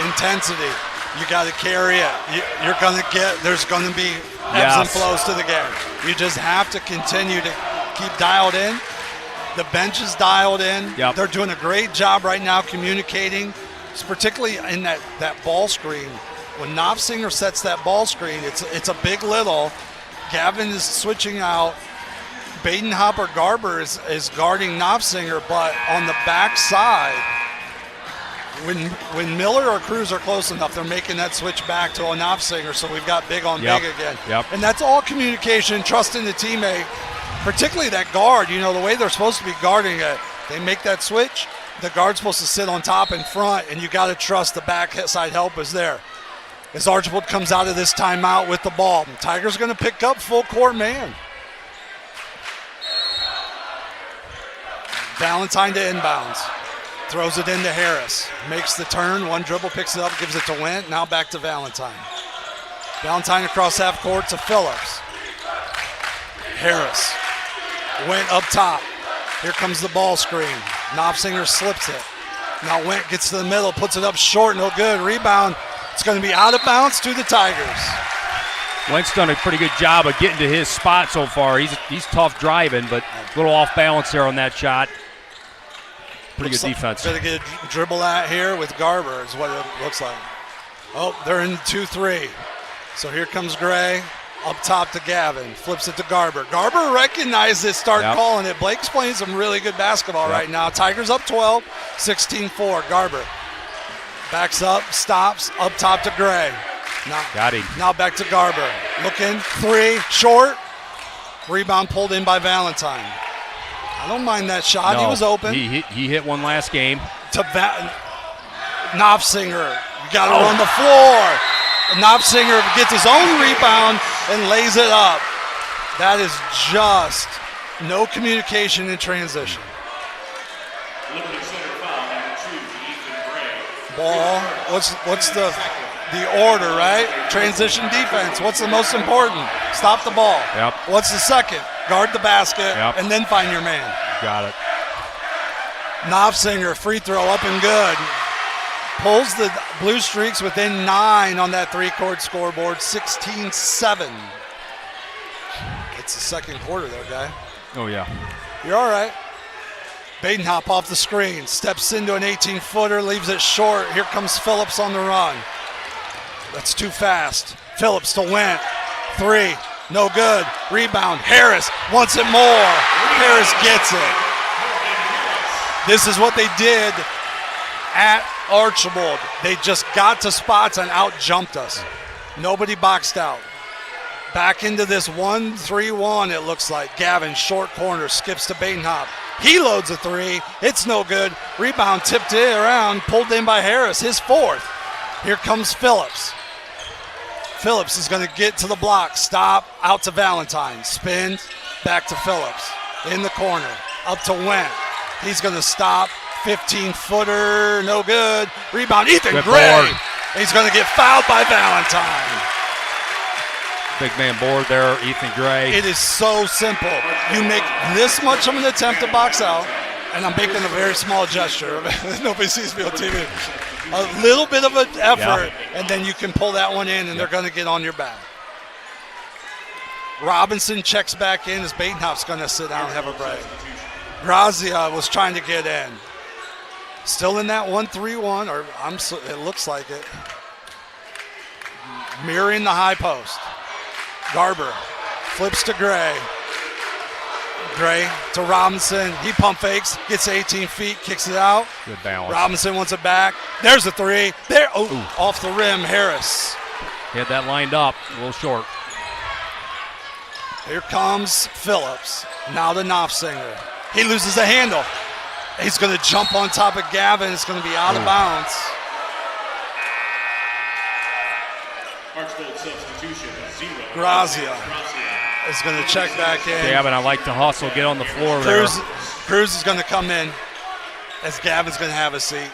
Intensity. You got to carry it. You're going to there's going to be ebbs and flows to the game. You just have to continue to keep dialed in. The bench is dialed in. Yep. They're doing a great job right now communicating, particularly in that ball screen. When Knopfsinger sets that ball screen, it's a big little. Gavin is switching out. Badenhop or Garber is guarding Knopfsinger, but on the back side, when Miller or Cruz are close enough, they're making that switch back to a Knopfsinger, so we've got big on big again. Yep. And that's all communication, trusting the teammate, particularly that guard. You know, the way they're supposed to be guarding it, they make that switch, the guard's supposed to sit on top in front, and you got to trust the back side help is there. As Archbold comes out of this timeout with the ball, the Tigers going to pick up full court man. Valentine to inbounds. Throws it into Harris. Makes the turn. One dribble, picks it up, gives it to Went. Now back to Valentine. Valentine across half court to Phillips. Harris. Went up top. Here comes the ball screen. Knopfsinger slips it. Now Went gets to the middle, puts it up short, no good. Rebound. It's going to be out of bounds to the Tigers. Went's done a pretty good job of getting to his spot so far. He's tough driving, but a little off balance there on that shot. Pretty good defense. Got to get a dribble at here with Garber is what it looks like. Oh, they're in 2-3. So here comes Gray. Up top to Gavin. Flips it to Garber. Garber recognized it, start calling it. Blake's playing some really good basketball right now. Tigers up 12, 16-4. Garber backs up, stops, up top to Gray. Got him. Now back to Garber. Looking, three, short. Rebound pulled in by Valentine. I don't mind that shot. No, he was open. He hit one last game. To Knopfsinger. You got to run the floor. Knopfsinger gets his own rebound and lays it up. That is just no communication in transition. Ball. What's the order, right? Transition defense. What's the most important? Stop the ball. Yep. What's the second? Guard the basket and then find your man. Got it. Knopfsinger, free throw up and good. Pulls the Blue Streaks within 9 on that three-court scoreboard, 16-7. It's the second quarter though, guy. Oh, yeah. You're all right. Badenhop off the screen, steps into an 18-footer, leaves it short. Here comes Phillips on the run. That's too fast. Phillips to Went. Three, no good. Rebound, Harris wants it more. Harris gets it. This is what they did at Archbold. They just got to spots and out-jumped us. Nobody boxed out. Back into this 1-3-1, it looks like. Gavin, short corner, skips to Badenhop. He loads a three. It's no good. Rebound tipped it around, pulled in by Harris, his fourth. Here comes Phillips. Phillips is going to get to the block. Stop, out to Valentine. Spin, back to Phillips. In the corner, up to Went. He's going to stop. 15-footer, no good. Rebound, Ethan Gray. He's going to get fouled by Valentine. Big man board there, Ethan Gray. It is so simple. You make this much of an attempt to box out, and I'm making a very small gesture. Nobody sees me on TV. A little bit of an effort, and then you can pull that one in, and they're going to get on your back. Robinson checks back in as Badenhop's going to sit down and have a break. Grazia was trying to get in. Still in that 1-3-1, or it looks like it. Mirroring the high post. Garber flips to Gray. Gray to Robinson. He pump fakes, gets 18 feet, kicks it out. Good balance. Robinson wants it back. There's a three. There, off the rim, Harris. He had that lined up, a little short. Here comes Phillips. Now to Knopfsinger. He loses the handle. He's going to jump on top of Gavin. It's going to be out of bounds. Archbold substitution, 0. Grazia is going to check back in. Gavin, I like to hustle, get on the floor there. Cruz is going to come in as Gavin's going to have a seat.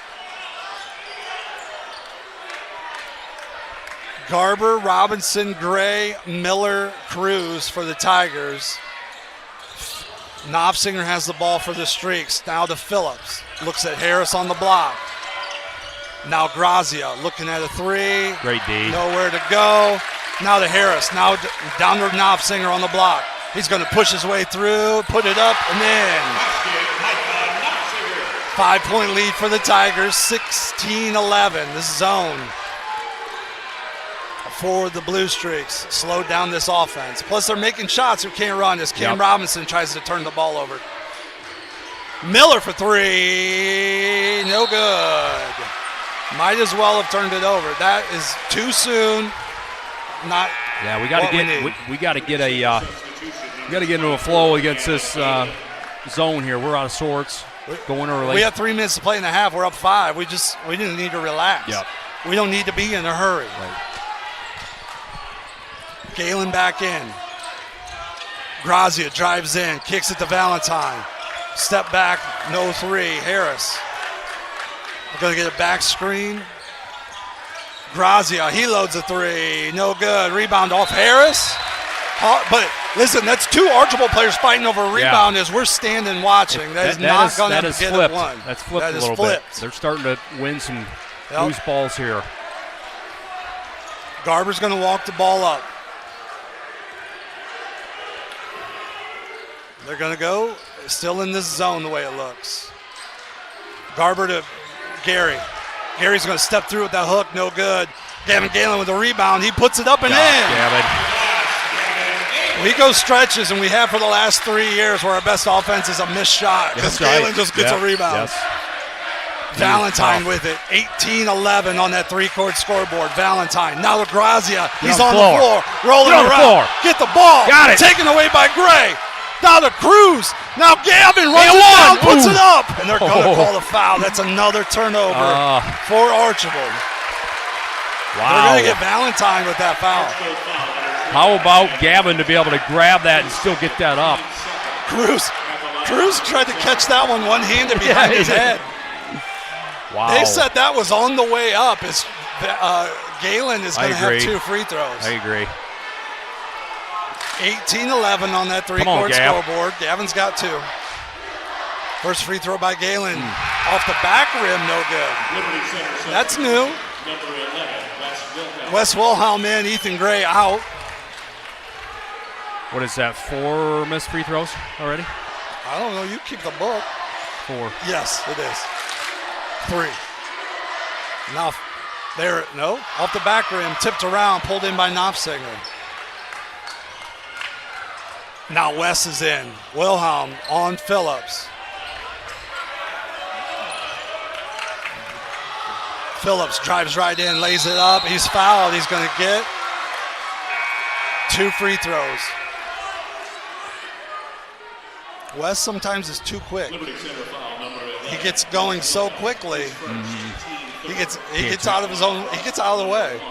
Garber, Robinson, Gray, Miller, Cruz for the Tigers. Knopfsinger has the ball for the Streaks. Now to Phillips. Looks at Harris on the block. Now Grazia looking at a three. Great D. Nowhere to go. Now to Harris. Now down to Knopfsinger on the block. He's going to push his way through, put it up, and in. 5-point lead for the Tigers, 16-11. This zone for the Blue Streaks. Slowed down this offense. Plus, they're making shots who can't run as Cam Robinson tries to turn the ball over. Miller for three. No good. Might as well have turned it over. That is too soon. Not. Yeah, we got to get. We got to get a. We got to get into a flow against this zone here. We're out of sorts. Going early. We have 3 minutes to play in the half. We're up 5. We didn't need to relax. Yep. We don't need to be in a hurry. Right. Galen back in. Grazia drives in, kicks it to Valentine. Step back, no three. Harris They're going to get a back screen. Grazia, he loads a three. No good. Rebound off Harris. But listen, that's two Archbold players fighting over a rebound as we're standing watching. That is not going to get flipped. it one. That's flipped that a little flipped. bit. They're starting to win some loose balls here. Garber's going to walk the ball up. They're going to go still in this zone the way it looks. Garber to Gary. Gary's going to step through with that hook. No good. Gavin Galen with a rebound. He puts it up and in. Gavin. We go stretches, and we have for the last 3 years where our best offense is a missed shot because Galen just gets a rebound. Yes. Valentine with it. 18-11 on that three-court scoreboard. Valentine. Now to Grazia. He's on the floor. Rolling around. Get the ball. Got it. Taken away by Gray. Now to Cruz. Now Gavin runs it down, puts it up. And they're going to call a foul. That's another turnover for Archbold. Wow. They're going to get Valentine with that foul. How about Gavin to be able to grab that and still get that up? Cruz tried to catch that one-handed behind his head. Wow. They said that was on the way up. Galen is going to have 2 free throws. I agree. 18-11 on that three-court scoreboard. Gavin's got 2. First free throw by Galen. Off the back rim, no good. That's new. Wes Wilhelm in, Ethan Gray out. What is that, 4 missed free throws already? I don't know. You keep the book. 4. Yes, it is. 3. Now, off the back rim, tipped around, pulled in by Knopfsinger. Now Wes is in. Wilhelm on Phillips. Phillips drives right in, lays it up. He's fouled. He's going to get 2 free throws. Wes sometimes is too quick. He gets going so quickly. He gets out of his own. He gets out of the way.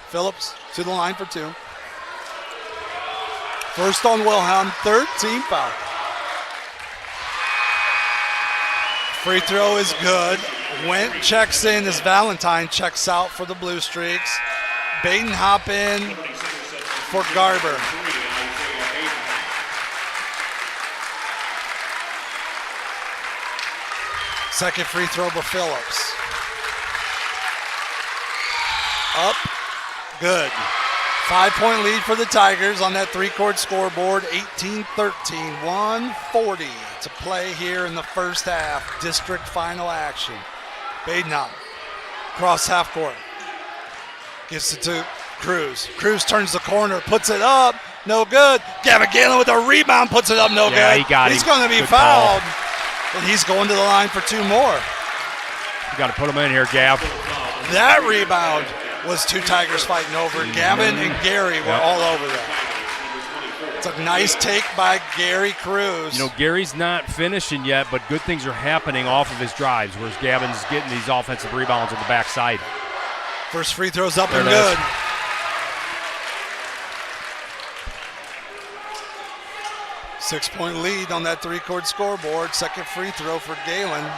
Phillips to the line for 2. First on Wilhelm, 3rd team foul. Free throw is good. Went checks in as Valentine checks out for the Bluestreaks. Baden hop in for Garber. Second free throw for Phillips. Up, good. 5-point lead for the Tigers on that three-court scoreboard, 18-13, 1:40 to play here in the first half. District final action. Badenhop, cross half court. Gives it to Cruz. Cruz turns the corner, puts it up, no good. Gavin Galen with a rebound, puts it up, no good. He's going to be fouled, and he's going to the line for 2 more. You got to put him in here, Gav. That rebound was 2 Tigers fighting over. Gavin and Gary were all over that. It's a nice take by Gary Cruz. You know, Gary's not finishing yet, but good things are happening off of his drives, whereas Gavin's getting these offensive rebounds on the backside. First free throw's up and good. Six-point lead on that three-court scoreboard. Second free throw for Galen.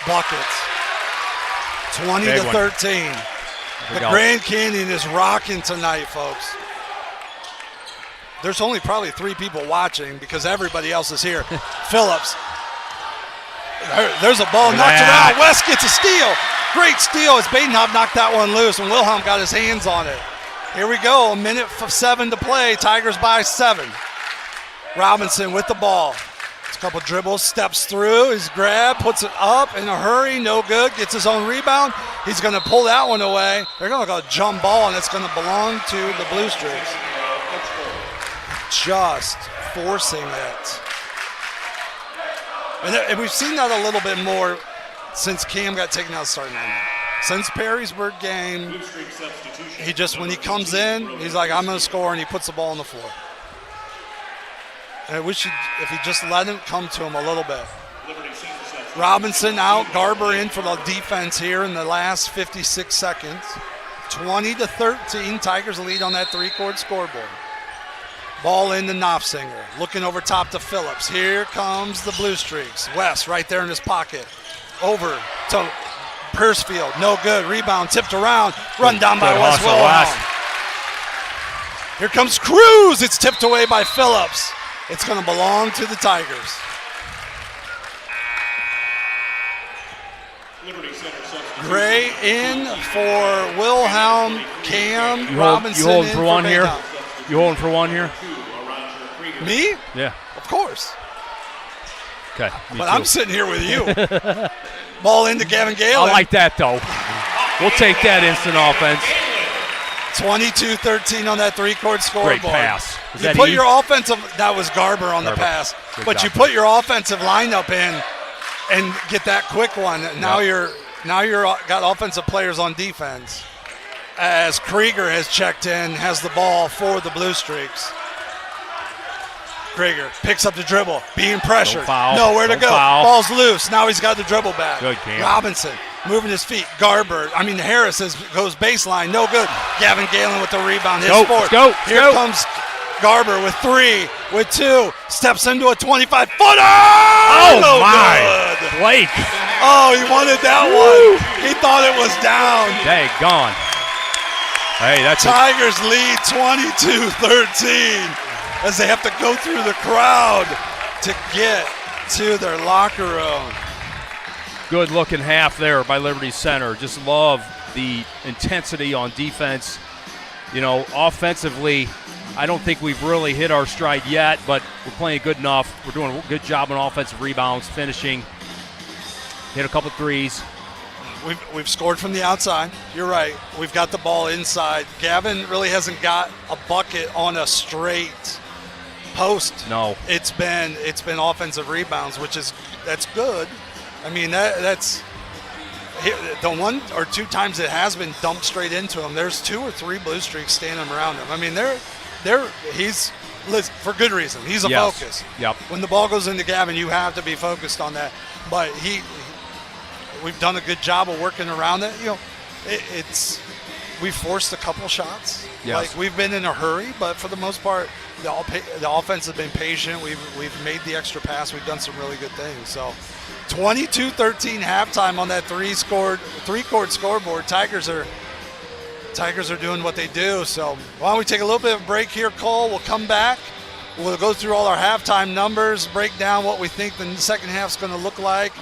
Buckets. 20-13. The Grand Canyon is rocking tonight, folks. There's only probably 3 people watching because everybody else is here. Phillips. There's a ball knocked around. West gets a steal. Great steal as Badenhop knocked that one loose, and Wilhelm got his hands on it. Here we go, 1:07 to play. Tigers by 7. Robinson with the ball. A couple dribbles, steps through, his grab, puts it up in a hurry, no good, gets his own rebound. He's going to pull that one away. They're going to go jump ball, and it's going to belong to the Bluestreaks. Just forcing it. And we've seen that a little bit more since Cam got taken out of starting lineup. Since Perrysburg game, he just, when he comes in, he's like, I'm going to score, and he puts the ball on the floor. And I wish if he just let him come to him a little bit. Robinson out, Garber in for the defense here in the last 56 seconds. 20-13, Tigers lead on that three-court scoreboard. Ball in to Knopfsinger. Looking over top to Phillips. Here comes the Bluestreaks. West right there in his pocket. Over to Piercefield. No good. Rebound tipped around. Run down by West Wilhelm. Here comes Cruz. It's tipped away by Phillips. It's going to belong to the Tigers. Gray in for Wilhelm. Cam Robinson. You holding for one here? Baytown. You holding for one here? Me? Yeah. Of course. Okay. But I'm sitting here with you. Ball into Gavin Galen. I like that, though. We'll take that instant offense. 22-13 on that three-court scoreboard. Great pass. You put your offensive – that was Garber on the pass. But you put your offensive lineup in and get that quick one. Now you're got offensive players on defense. As Krieger has checked in, has the ball for the Bluestreaks. Krieger picks up the dribble, being pressured. Nowhere to go. Ball's loose. Now he's got the dribble back. Good game. Robinson moving his feet. Harris goes baseline. No good. Gavin Galen with the rebound. His fourth. Here comes Garber with 3, with 2. Steps into a 25-footer. Oh, no my. Good. Blake. Oh, he wanted that one. He thought it was down. Dang, gone. Hey, that's Tigers lead 22-13 as they have to go through the crowd to get to their locker room. Good looking half there by Liberty Center. Just love the intensity on defense. You know, offensively, I don't think we've really hit our stride yet, but we're playing good enough. We're doing a good job on offensive rebounds, finishing. Hit a couple threes. We've scored from the outside. You're right. We've got the ball inside. Gavin really hasn't got a bucket on a straight post. No. It's been offensive rebounds, that's good. I mean, that's the 1 or 2 times it has been dumped straight into him. There's 2 or 3 Bluestreaks standing around him. I mean, he's for good reason. He's a focus. Yep. When the ball goes into Gavin, you have to be focused on that. But we've done a good job of working around it. You know, we forced a couple shots. Yes. Like we've been in a hurry, but for the most part, the offense has been patient. We've made the extra pass. We've done some really good things. So 22-13 halftime on that three-court scoreboard. Tigers are doing what they do. So why don't we take a little bit of a break here, Cole? We'll come back. We'll go through all our halftime numbers, break down what we think the second half's going to look like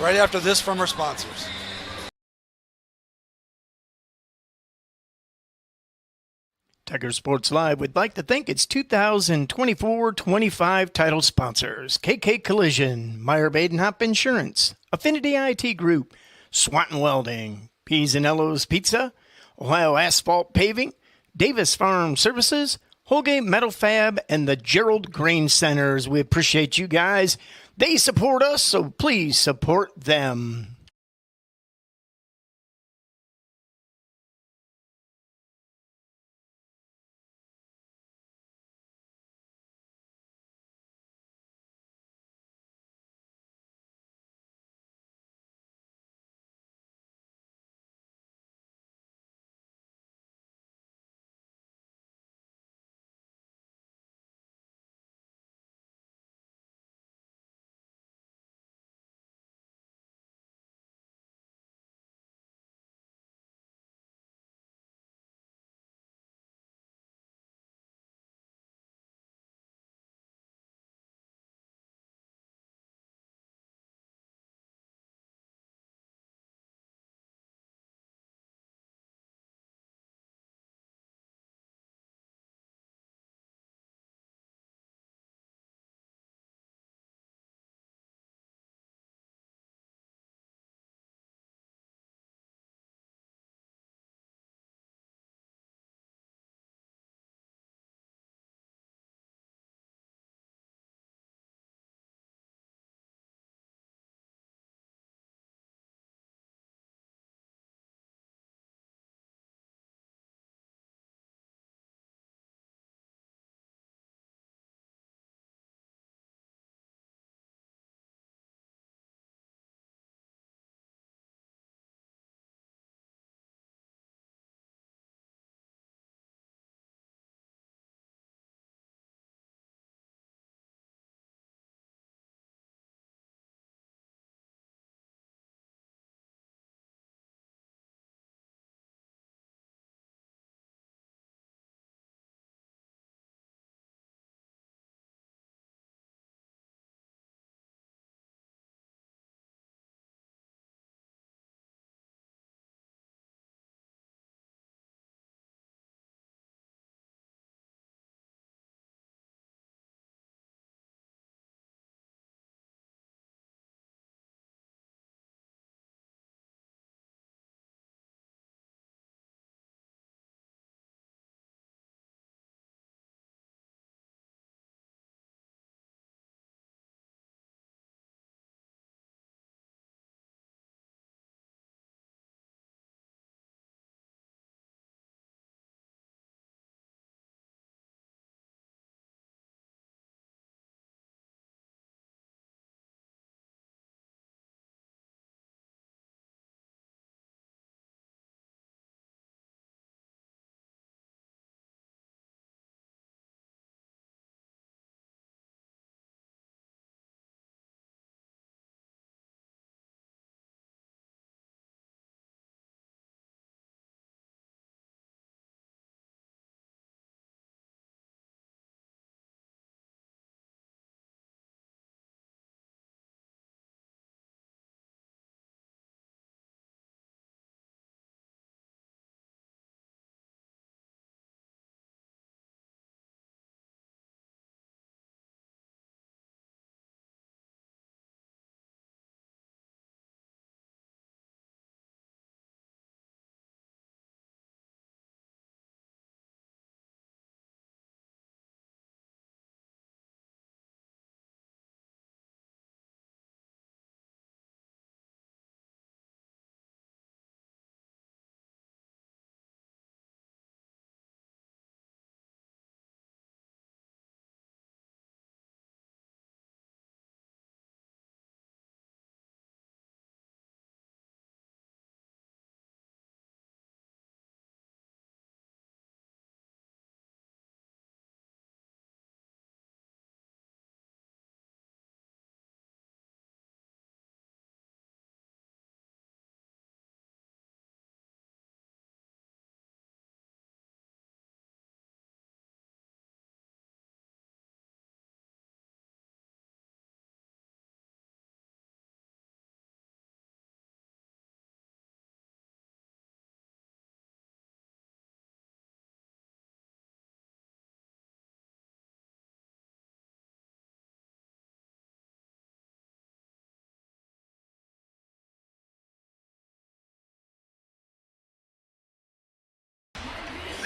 right after this from our sponsors. Tiger Sports Live would like to thank its 2024-25 title sponsors: KK Collision, Meyer Badenhop Insurance, Affinity IT Group, Swanton Welding, P's and Ello's Pizza, Ohio Asphalt Paving, Davis Farm Services, Holgate Metal Fab, and the Gerald Grain Centers. We appreciate you guys. They support us, so please support them.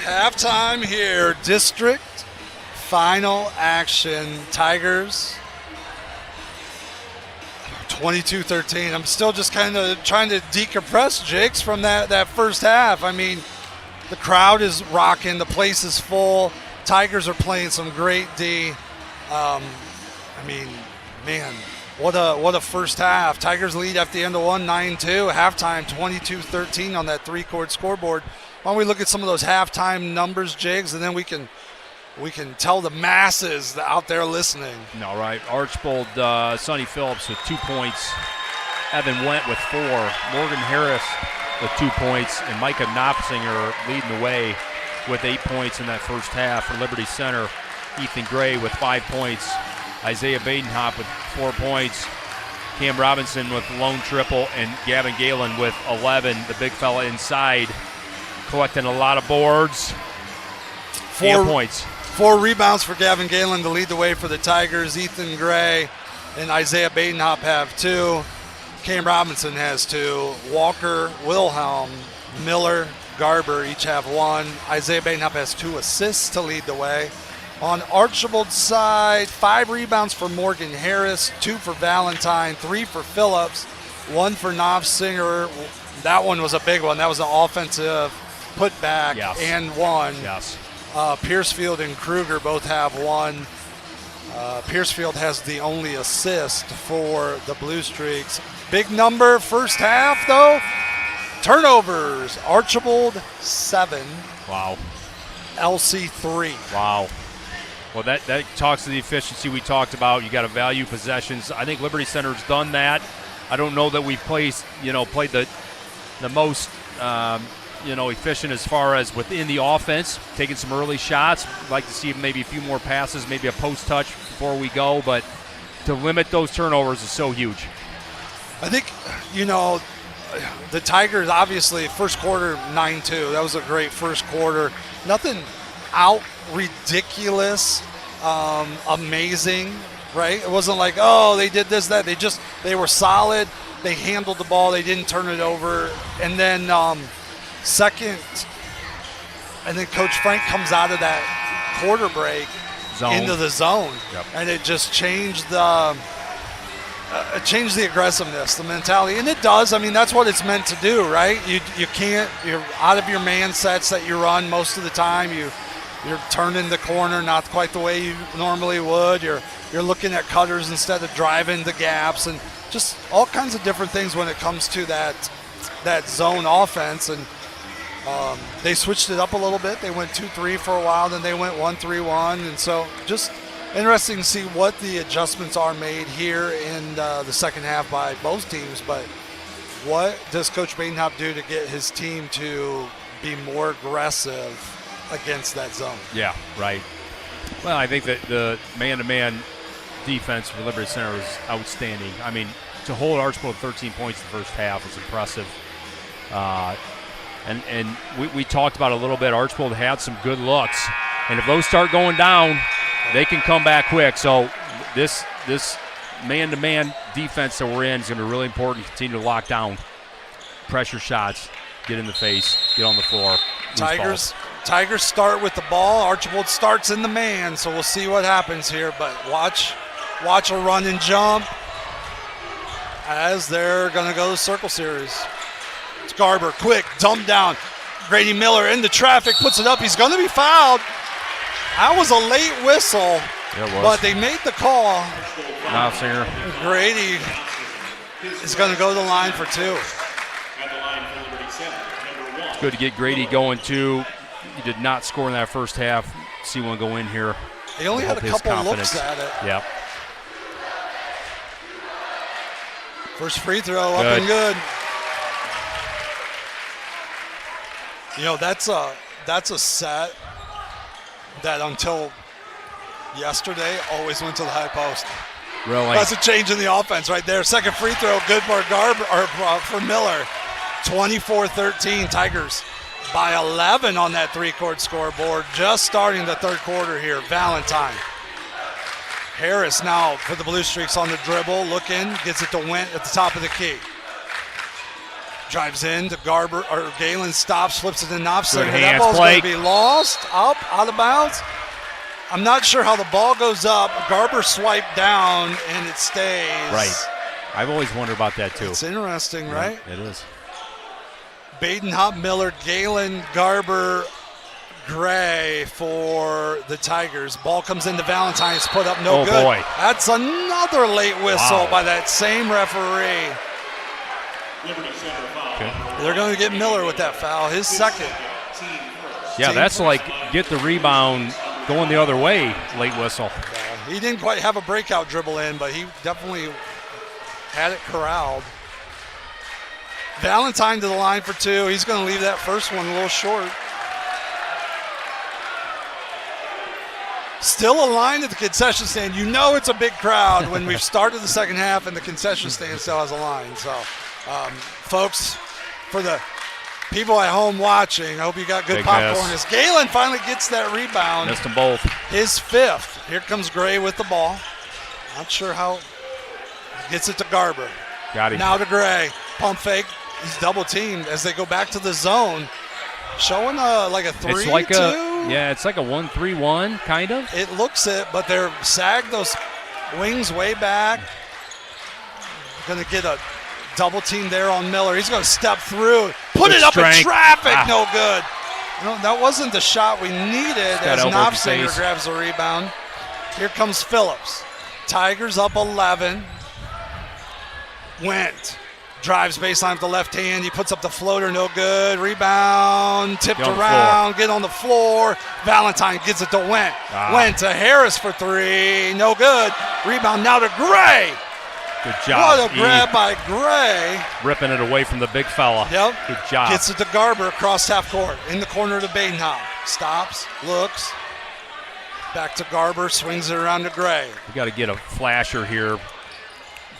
Halftime here, district final action. Tigers 22-13. I'm still just kind of trying to decompress, Jakes, from that first half. I mean, the crowd is rocking. The place is full. Tigers are playing some great D. I mean, man, what a first half. Tigers lead at the end of one, 9-2. Halftime, 22-13 on that three-chord scoreboard. Why don't we look at some of those halftime numbers, Jigs, and then we can tell the masses out there listening. All right. Archbold, Sonny Phillips with 2 points. Evan Went with 4. Morgan Harris with 2 points. And Micah Knopfsinger leading the way with 8 points in that first half. For Liberty Center, Ethan Gray with 5 points. Isaiah Badenhop with 4 points. Cam Robinson with lone triple. And Gavin Galen with 11. The big fella inside collecting a lot of boards. 4 points. 4 rebounds for Gavin Galen to lead the way for the Tigers. Ethan Gray and Isaiah Badenhop have 2. Cam Robinson has 2. Walker, Wilhelm, Miller, Garber each have 1. Isaiah Badenhop has 2 assists to lead the way. On Archbold's side, 5 rebounds for Morgan Harris, 2 for Valentine, 3 for Phillips, 1 for Knopfsinger. That one was a big one. That was an offensive putback and 1. Yes. Piercefield and Kruger both have 1. Piercefield has the only assist for the Bluestreaks. Big number first half, though. Turnovers. Archbold 7. Wow. LC 3. Wow. Well, that talks to the efficiency we talked about. You got to value possessions. I think Liberty Center's done that. I don't know that we've played the most efficient as far as within the offense, taking some early shots. Like to see maybe a few more passes, maybe a post touch before we go, but to limit those turnovers is so huge. I think, the Tigers, obviously, first quarter 9-2. That was a great first quarter. Nothing out ridiculous, amazing, right? It wasn't like, oh, they did this, that. They were solid. They handled the ball. They didn't turn it over. And then second, and then Coach Frank comes out of that quarter break into the zone, and it just changed the aggressiveness, the mentality, and it does. I mean, that's what it's meant to do, right? You're out of your man sets that you run most of the time. You're turning the corner not quite the way you normally would. You're looking at cutters instead of driving the gaps, and just all kinds of different things when it comes to that zone offense. And they switched it up a little bit. They went 2-3 for a while, then they went 1-3-1, and so just interesting to see what the adjustments are made here in the second half by both teams. But what does Coach Badenhop do to get his team to be more aggressive against that zone? Yeah, right. Well, I think that the man-to-man defense for Liberty Center was outstanding. I mean, to hold Archbold 13 points in the first half was impressive. And we talked about it a little bit. Archbold had some good looks, and if those start going down, they can come back quick. So this man-to-man defense that we're in is going to be really important to continue to lock down pressure shots, get in the face, get on the floor. Tigers start with the ball. Archbold starts in the man, so we'll see what happens here. But watch a run and jump as they're going to go to circle series. It's Garber, quick, dump down. Grady Miller into traffic, puts it up. He's going to be fouled. That was a late whistle, but they made the call. Knopfsinger. Grady is going to go to the line for 2. It's good to get Grady going, too. He did not score in that first half. See one go in here. He only had a couple looks at it. Yep. First free throw, up and good. That's a set that until yesterday always went to the high post. Really? That's a change in the offense right there. Second free throw, good for for Miller. 24-13, Tigers by 11 on that three-court scoreboard. Just starting the third quarter here. Valentine. Harris now for the Bluestreaks on the dribble. Looking, gets it to Went at the top of the key. Drives in to Garber, or Galen stops, flips it to Knopfsinger. Good That hands ball's play. going to be lost, up, out of bounds. I'm not sure how the ball goes up. Garber swiped down, and it stays. Right. I've always wondered about that, too. It's interesting, right? It is. Baden-Hop, Miller, Galen, Garber, Gray for the Tigers. Ball comes into Valentine. It's put up, no good. Oh, boy. That's another late whistle Wow. by that same referee. Okay. They're going to get Miller with that foul, his second. Yeah, that's like get the rebound going the other way, late whistle. He didn't quite have a breakout dribble in, but he definitely had it corralled. Valentine to the line for two. He's going to leave that first one a little short. Still a line at the concession stand. You know it's a big crowd when we've started the second half and the concession stand still has a line. So, folks, for the people at home watching, I hope you got good Big popcorn. miss. As Galen finally gets that rebound. Missed them both. His fifth. Here comes Gray with the ball. Not sure how. Gets it to Garber. Got him. Now to Gray. Pump fake. He's double teamed as they go back to the zone. Showing like a 3-2. It's like it's like a 1-3-1 kind of. It looks it, but they're sagged those wings way back. Going to get a double team there on Miller. He's going to step through. Put Good it up strength. in traffic. Ah. No good. No, that wasn't the shot we needed got as elbow to Knopfsinger face. grabs the rebound. Here comes Phillips. Tigers up 11. Went. Drives baseline with the left hand. He puts up the floater. No good. Rebound. Tipped Get on the around. Get on the floor. Valentine gets it to Went. Went to Harris for three. No good. Rebound now to Gray. Good job. What a grab by Gray. Ripping it away from the big fella. Yep. Good job. Gets it to Garber across half court. In the corner to Badenhop. Stops. Looks. Back to Garber. Swings it around to Gray. We got to get a flasher here.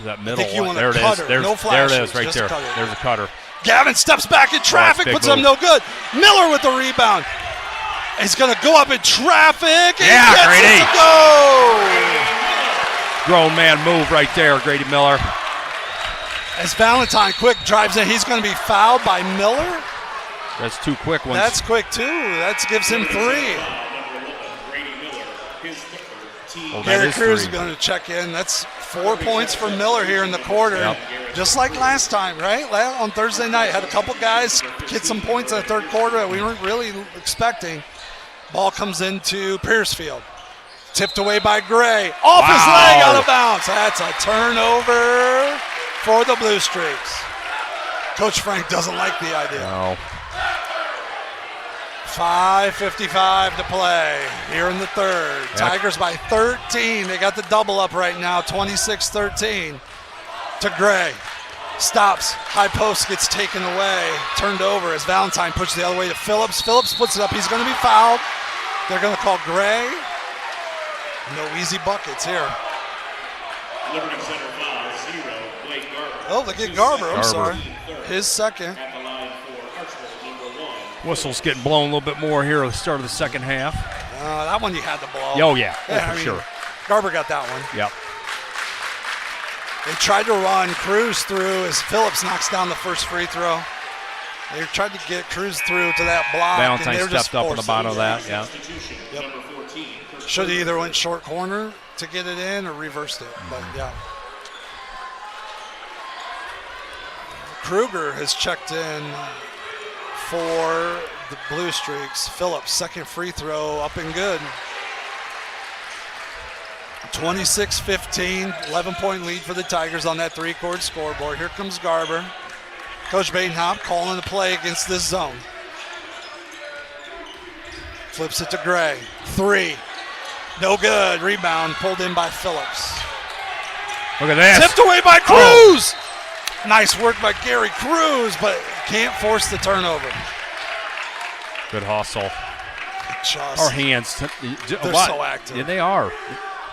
That middle think you one. want a There it is. cutter. There's, No there it flashers, is right just there. a cutter. There's a cutter. Gavin steps back in traffic. big Puts up move. no good. Miller with the rebound. He's going to go up in traffic. And Yeah, gets Grady. it to go. Grown man move right there, Grady Miller. As Valentine quick drives in, he's going to be fouled by Miller. That's two quick ones. That's quick, too. That gives him three. Oh, that Gary is Cruz is three. going to check in. That's 4 points for Miller here in the quarter. Yep. Just like last time, right? On Thursday night, had a couple guys get some points in the third quarter that we weren't really expecting. Ball comes into Piercefield. Tipped away by Gray. Off his leg, out of bounds. That's a turnover for the Blue Streaks. Coach Frank doesn't like the idea. No. 5:55 to play here in the third. Yep. Tigers by 13. They got the double up right now, 26-13 to Gray. Stops. High post gets taken away. Turned over as Valentine pushes the other way to Phillips. Phillips puts it up. He's going to be fouled. They're going to call Gray. No easy buckets here. Liberty Center foul, 0, Blake Garber. Oh, they get Garber. I'm Garber. sorry. His second. At the line for Archbold, number 1. Whistle's getting blown a little bit more here at the start of the second half. That one you had to blow. Oh, yeah. Oh, Yeah, for I mean, sure. Garber got that one. Yep. They tried to run Cruz through as Phillips knocks down the first free throw. They tried to get Cruz through to that block. Valentine and they were just stepped up on the forced bottom it. of that. Yeah. Substitution, number 14. Should have either went short corner to get it in or reversed it. But yeah. Kruger has checked in for the Blue Streaks. Phillips, second free throw, up and good. 26-15, 11-point lead for the Tigers on that three-chord scoreboard. Here comes Garber. Coach Badenhop calling the play against this zone. Flips it to Gray. Three. No good. Rebound pulled in by Phillips. Look at this. Tipped away by Cruz. Nice work by Gary Cruz, but can't force the turnover. Good hustle. Just Our hands. They're so active. Yeah, they are.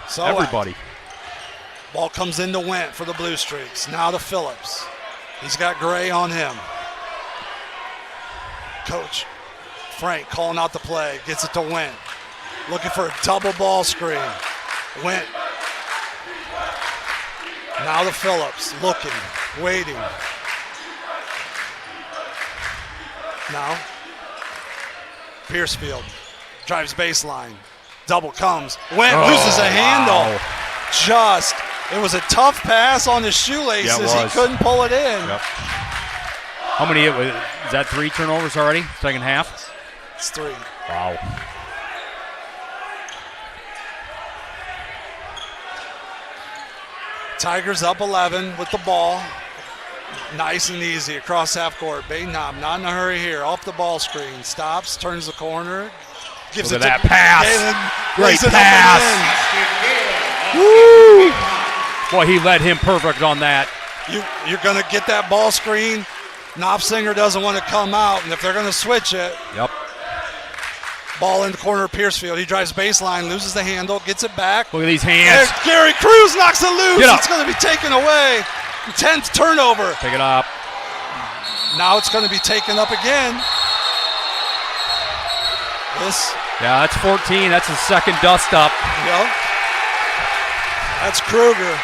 so Everybody. active. Ball comes into Went for the Blue Streaks. Now to Phillips. He's got Gray on him. Coach Frank calling out the play. Gets it to Went. Looking for a double ball screen. Went. Now to Phillips. Looking. Waiting. Now, Piercefield drives baseline. Double comes. Loses a handle. It was a tough pass on his shoelaces. He couldn't pull it in. Yep. How many? Is that 3 turnovers already? Second half? It's 3. Wow. Tigers up 11 with the ball. Nice and easy across half court. Badenhop not in a hurry here. Off the ball screen. Stops, turns the corner. Gives Look it at to that pass. Galen. Great pass. Woo! Boy, he led him perfect on that. You're going to get that ball screen. Knopfsinger doesn't want to come out, and if they're going to switch it, Yep. ball in the corner of Piercefield. He drives baseline, loses the handle, gets it back. Look at these hands. And Gary Cruz knocks it loose. Get up. It's going to be taken away. 10th turnover. Pick it up. Now it's going to be taken up again. Yeah, that's 14. That's his second dust up. Yep. That's Kruger.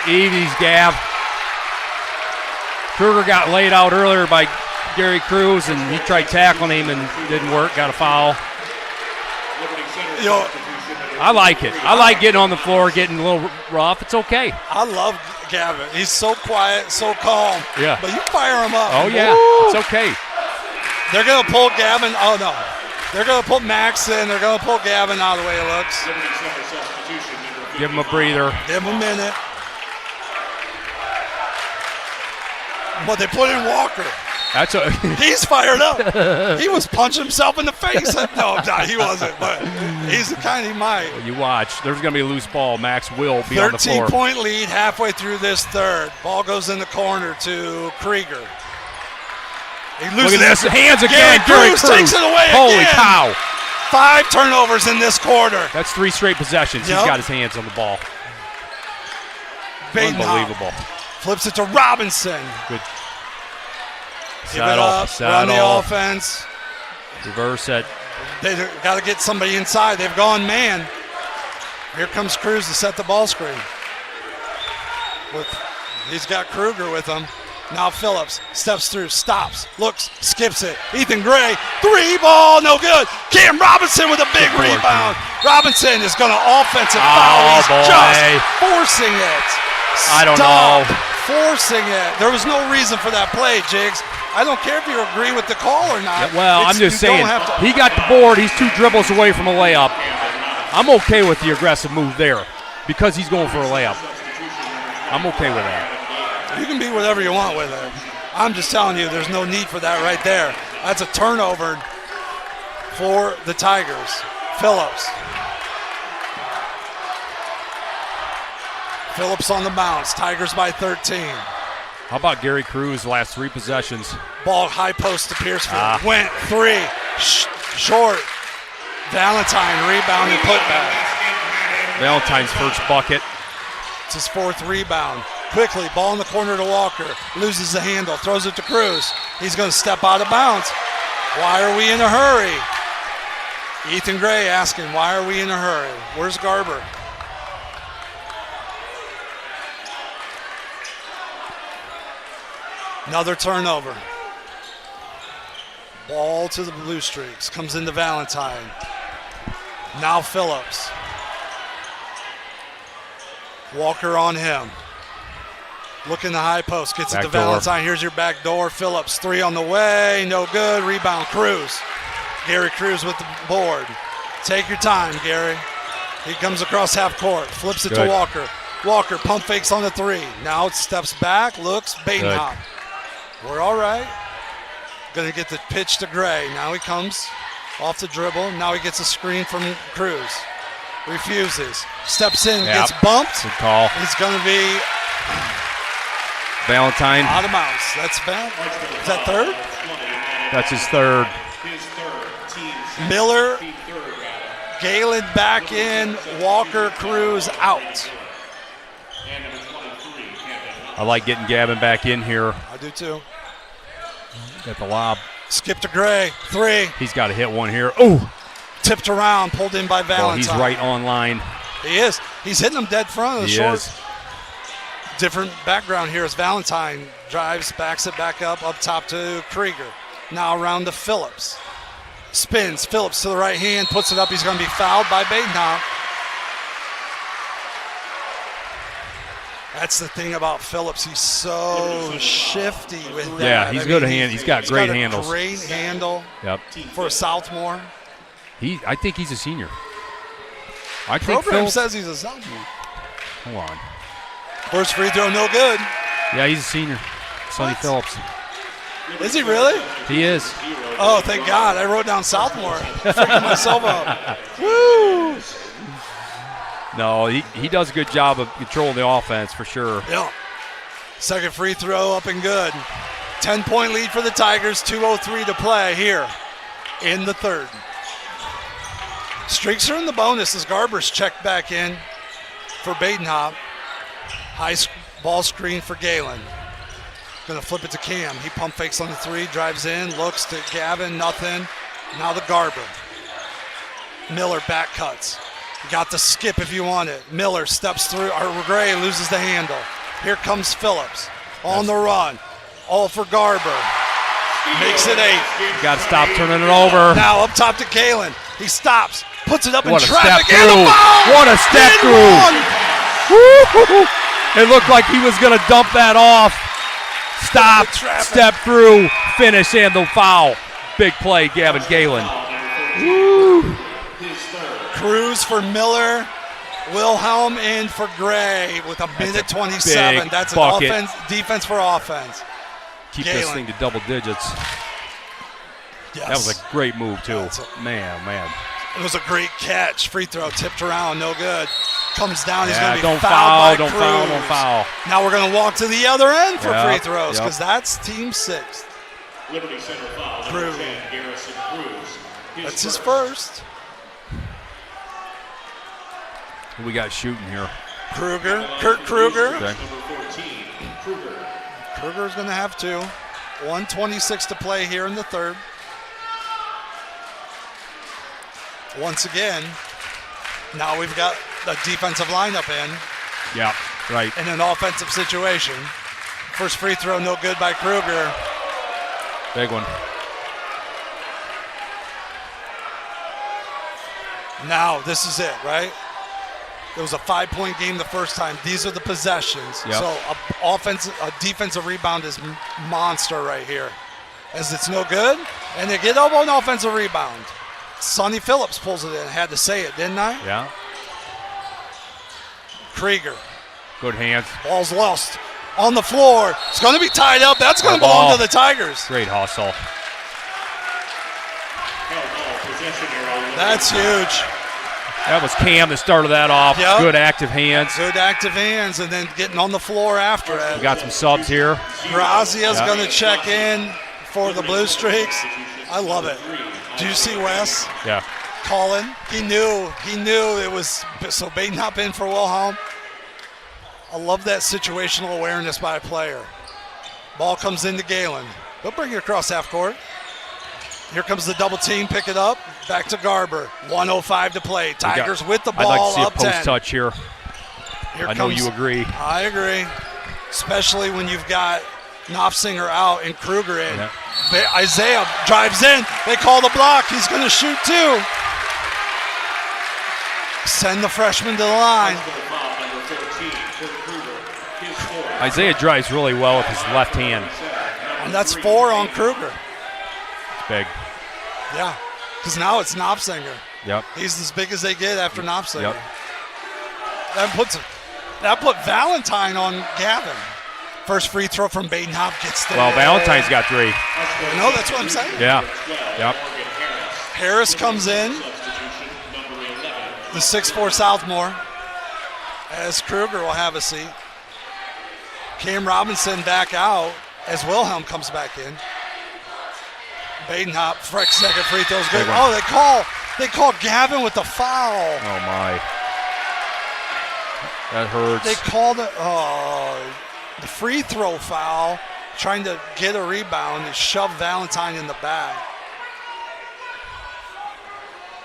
Easy's Gav. Kruger got laid out earlier by Gary Cruz, and he tried tackling him and didn't work. Got a foul. I like it. I like getting on the floor, getting a little rough. It's okay. I love Gavin. He's so quiet, so calm. Yeah. But you fire him up. Oh, yeah. Woo! It's okay. They're going to pull Gavin. Oh, no. They're going to put Max in. They're going to pull Gavin out of the way it looks. Give him a breather. Give him a minute. But they put in Walker. He's fired up. He was punching himself in the face. No, he wasn't, but he's the kind he might. You watch. There's going to be a loose ball. Max will be on the floor. 13-point lead halfway through this third. Ball goes in the corner to Krieger. He loses. Look at this. Hands again. Gary Cruz takes it away Holy again. cow. 5 turnovers in this quarter. That's 3 straight possessions. Yep. He's got his hands on the ball. Unbelievable. Flips it to Robinson. Good. Give it up. Run the offense. Reverse it. They got to get somebody inside. They've gone man. Here comes Cruz to set the ball screen. He's got Kruger with him. Now Phillips steps through, stops, looks, skips it. Ethan Gray, 3 ball, no good. Cam Robinson with a big rebound. Robinson is going to offensive foul. He's just forcing it. I don't know. Forcing it. There was no reason for that play, Jigs. I don't care if you agree with the call or not. Yeah, well, I'm just saying, he got the board. He's 2 dribbles away from a layup. I'm okay with the aggressive move there because he's going for a layup. I'm okay with that. You can be whatever you want with it. I'm just telling you, there's no need for that right there. That's a turnover for the Tigers. Phillips. Phillips on the bounce. Tigers by 13. How about Gary Cruz last 3 possessions? Ball high post to Piercefield. Went 3. Short. Valentine rebound and putback. Valentine's first bucket. It's his 4th rebound. Quickly, ball in the corner to Walker. Loses the handle. Throws it to Cruz. He's going to step out of bounds. Why are we in a hurry? Ethan Gray asking, why are we in a hurry? Where's Garber? Another turnover. Ball to the Bluestreaks. Comes into Valentine. Now Phillips. Walker on him. Looking the high post. Gets it to Valentine. Here's your back door. Phillips. 3 on the way. No good. Rebound. Cruz. Gary Cruz with the board. Take your time, Gary. He comes across half court. Flips it to Walker. Walker pump fakes on the 3. Now it steps back. Looks. Badenhop. We're all right. Going to get the pitch to Gray. Now he comes off the dribble. Now he gets a screen from Cruz. Refuses. Steps in. Gets bumped. Good call. He's going to be Valentine. out of bounds. That's bad. Is that 3rd? That's his 3rd. Miller. Galen back in. Walker, Cruz out. I like getting Gavin back in here. I do too. Got the lob. Skip to Gray. 3. He's got to hit one here. Oh! Tipped around. Pulled in by Valentine. He's right on line. He is. He's hitting them dead front of the short. Is. Different background here as Valentine drives, backs it back up top to Krieger. Now around to Phillips. Spins. Phillips to the right hand, puts it up. He's going to be fouled by Badenhop. That's the thing about Phillips. He's so shifty with that. Yeah, he's good at hand. He's got great handles. Great handle. Yep. For a sophomore. I think he's a senior. I think Program Phillips says he's a sophomore. Hold on. First free throw, no good. Yeah, he's a senior. Sonny Phillips. Is he really? He is. Oh, thank God. I wrote down sophomore. Freaking myself out. Woo! No, he does a good job of controlling the offense for sure. Yeah. Second free throw up and good. 10-point lead for the Tigers. 2:03 to play here in the third. Streaks are in the bonus as Garber's checked back in for Badenhop. High ball screen for Galen. Going to flip it to Cam. He pump fakes on the three, drives in, looks to Gavin, nothing. Now the Garber. Miller back cuts. You got the skip if you want it. Miller steps through, or Gray loses the handle. Here comes Phillips on the run. All for Garber. Makes it 8. You got to stop turning it over. Now up top to Galen. He stops, puts it up What in a traffic. step And through. a foul! What a step And through. one! Woo-hoo-hoo. It looked like he was going to dump that off. Stop, step through, finish, and the foul. Big play, Gavin Galen. Woo. Cruz for Miller, Wilhelm in for Gray with a minute 27. big That's an bucket. defense for offense. Keep this Galen. thing to double digits. Yes. That was a great move, too. That's it. Man. It was a great catch. Free throw tipped around, no good. Comes down, he's Yeah, going to be don't fouled by don't Cruz. foul, don't foul. Now we're going to walk to the other end for Yep, free throws yep. because that's team 6. Liberty Center foul, Cruz. number 10, Garrison Cruz. That's his first. Who we got shooting here? Kruger, Kurt Kruger. Okay. Number 14, Kruger. Kruger's going to have 2. 1:26 to play here in the third. Once again, now we've got the defensive lineup in Yeah, right. an offensive situation. First free throw, no good by Kruger. Big one. Now this is it, right? It was a 5-point game the first time. These are the possessions. Yep. So a defensive rebound is monster right here. As it's no good, and they get elbow an offensive rebound. Sonny Phillips pulls it in. Had to say it, didn't I? Yeah. Krieger. Good hands. Ball's lost on the floor. It's going to be tied up. That's going to belong to the Tigers. Great hustle. That's huge. That was Cam that started that off. Yep. Good active hands. Good active hands, and then getting on the floor after it. We got some subs here. Grazia's Yep. going to check in for the Bluestreaks. I love it. Do you see Wes Yeah. calling? He knew it was, so Badenhop in for Wilhelm. I love that situational awareness by a player. Ball comes into Galen. They'll bring it across half court. Here comes the double team, pick it up. Back to Garber. 1:05 to play. Tigers with the ball, I'd like to see up a post 10. touch here. Here I know comes- you agree. I agree. Especially when you've got Knopfsinger out and Kruger in. Yeah. Isaiah drives in. They call the block. He's going to shoot 2. Send the freshman to the line. Isaiah drives really well with his left hand. And that's 4 on Kruger. It's big. Yeah. Because now it's Knopfsinger. Yep. He's as big as they get after Knopfsinger. Yep. That put Valentine on Gavin. First free throw from Badenhop gets there. Well, Valentine's got 3. No, that's what I'm saying. Yeah. Yep. Harris comes in, the 6'4 sophomore, as Kruger will have a seat. Cam Robinson back out as Wilhelm comes back in. Badenhop, Freck's second free throw is good. Big one. Oh, they call Gavin with the foul. Oh, my. That hurts. They called it the free throw foul, trying to get a rebound and shove Valentine in the back.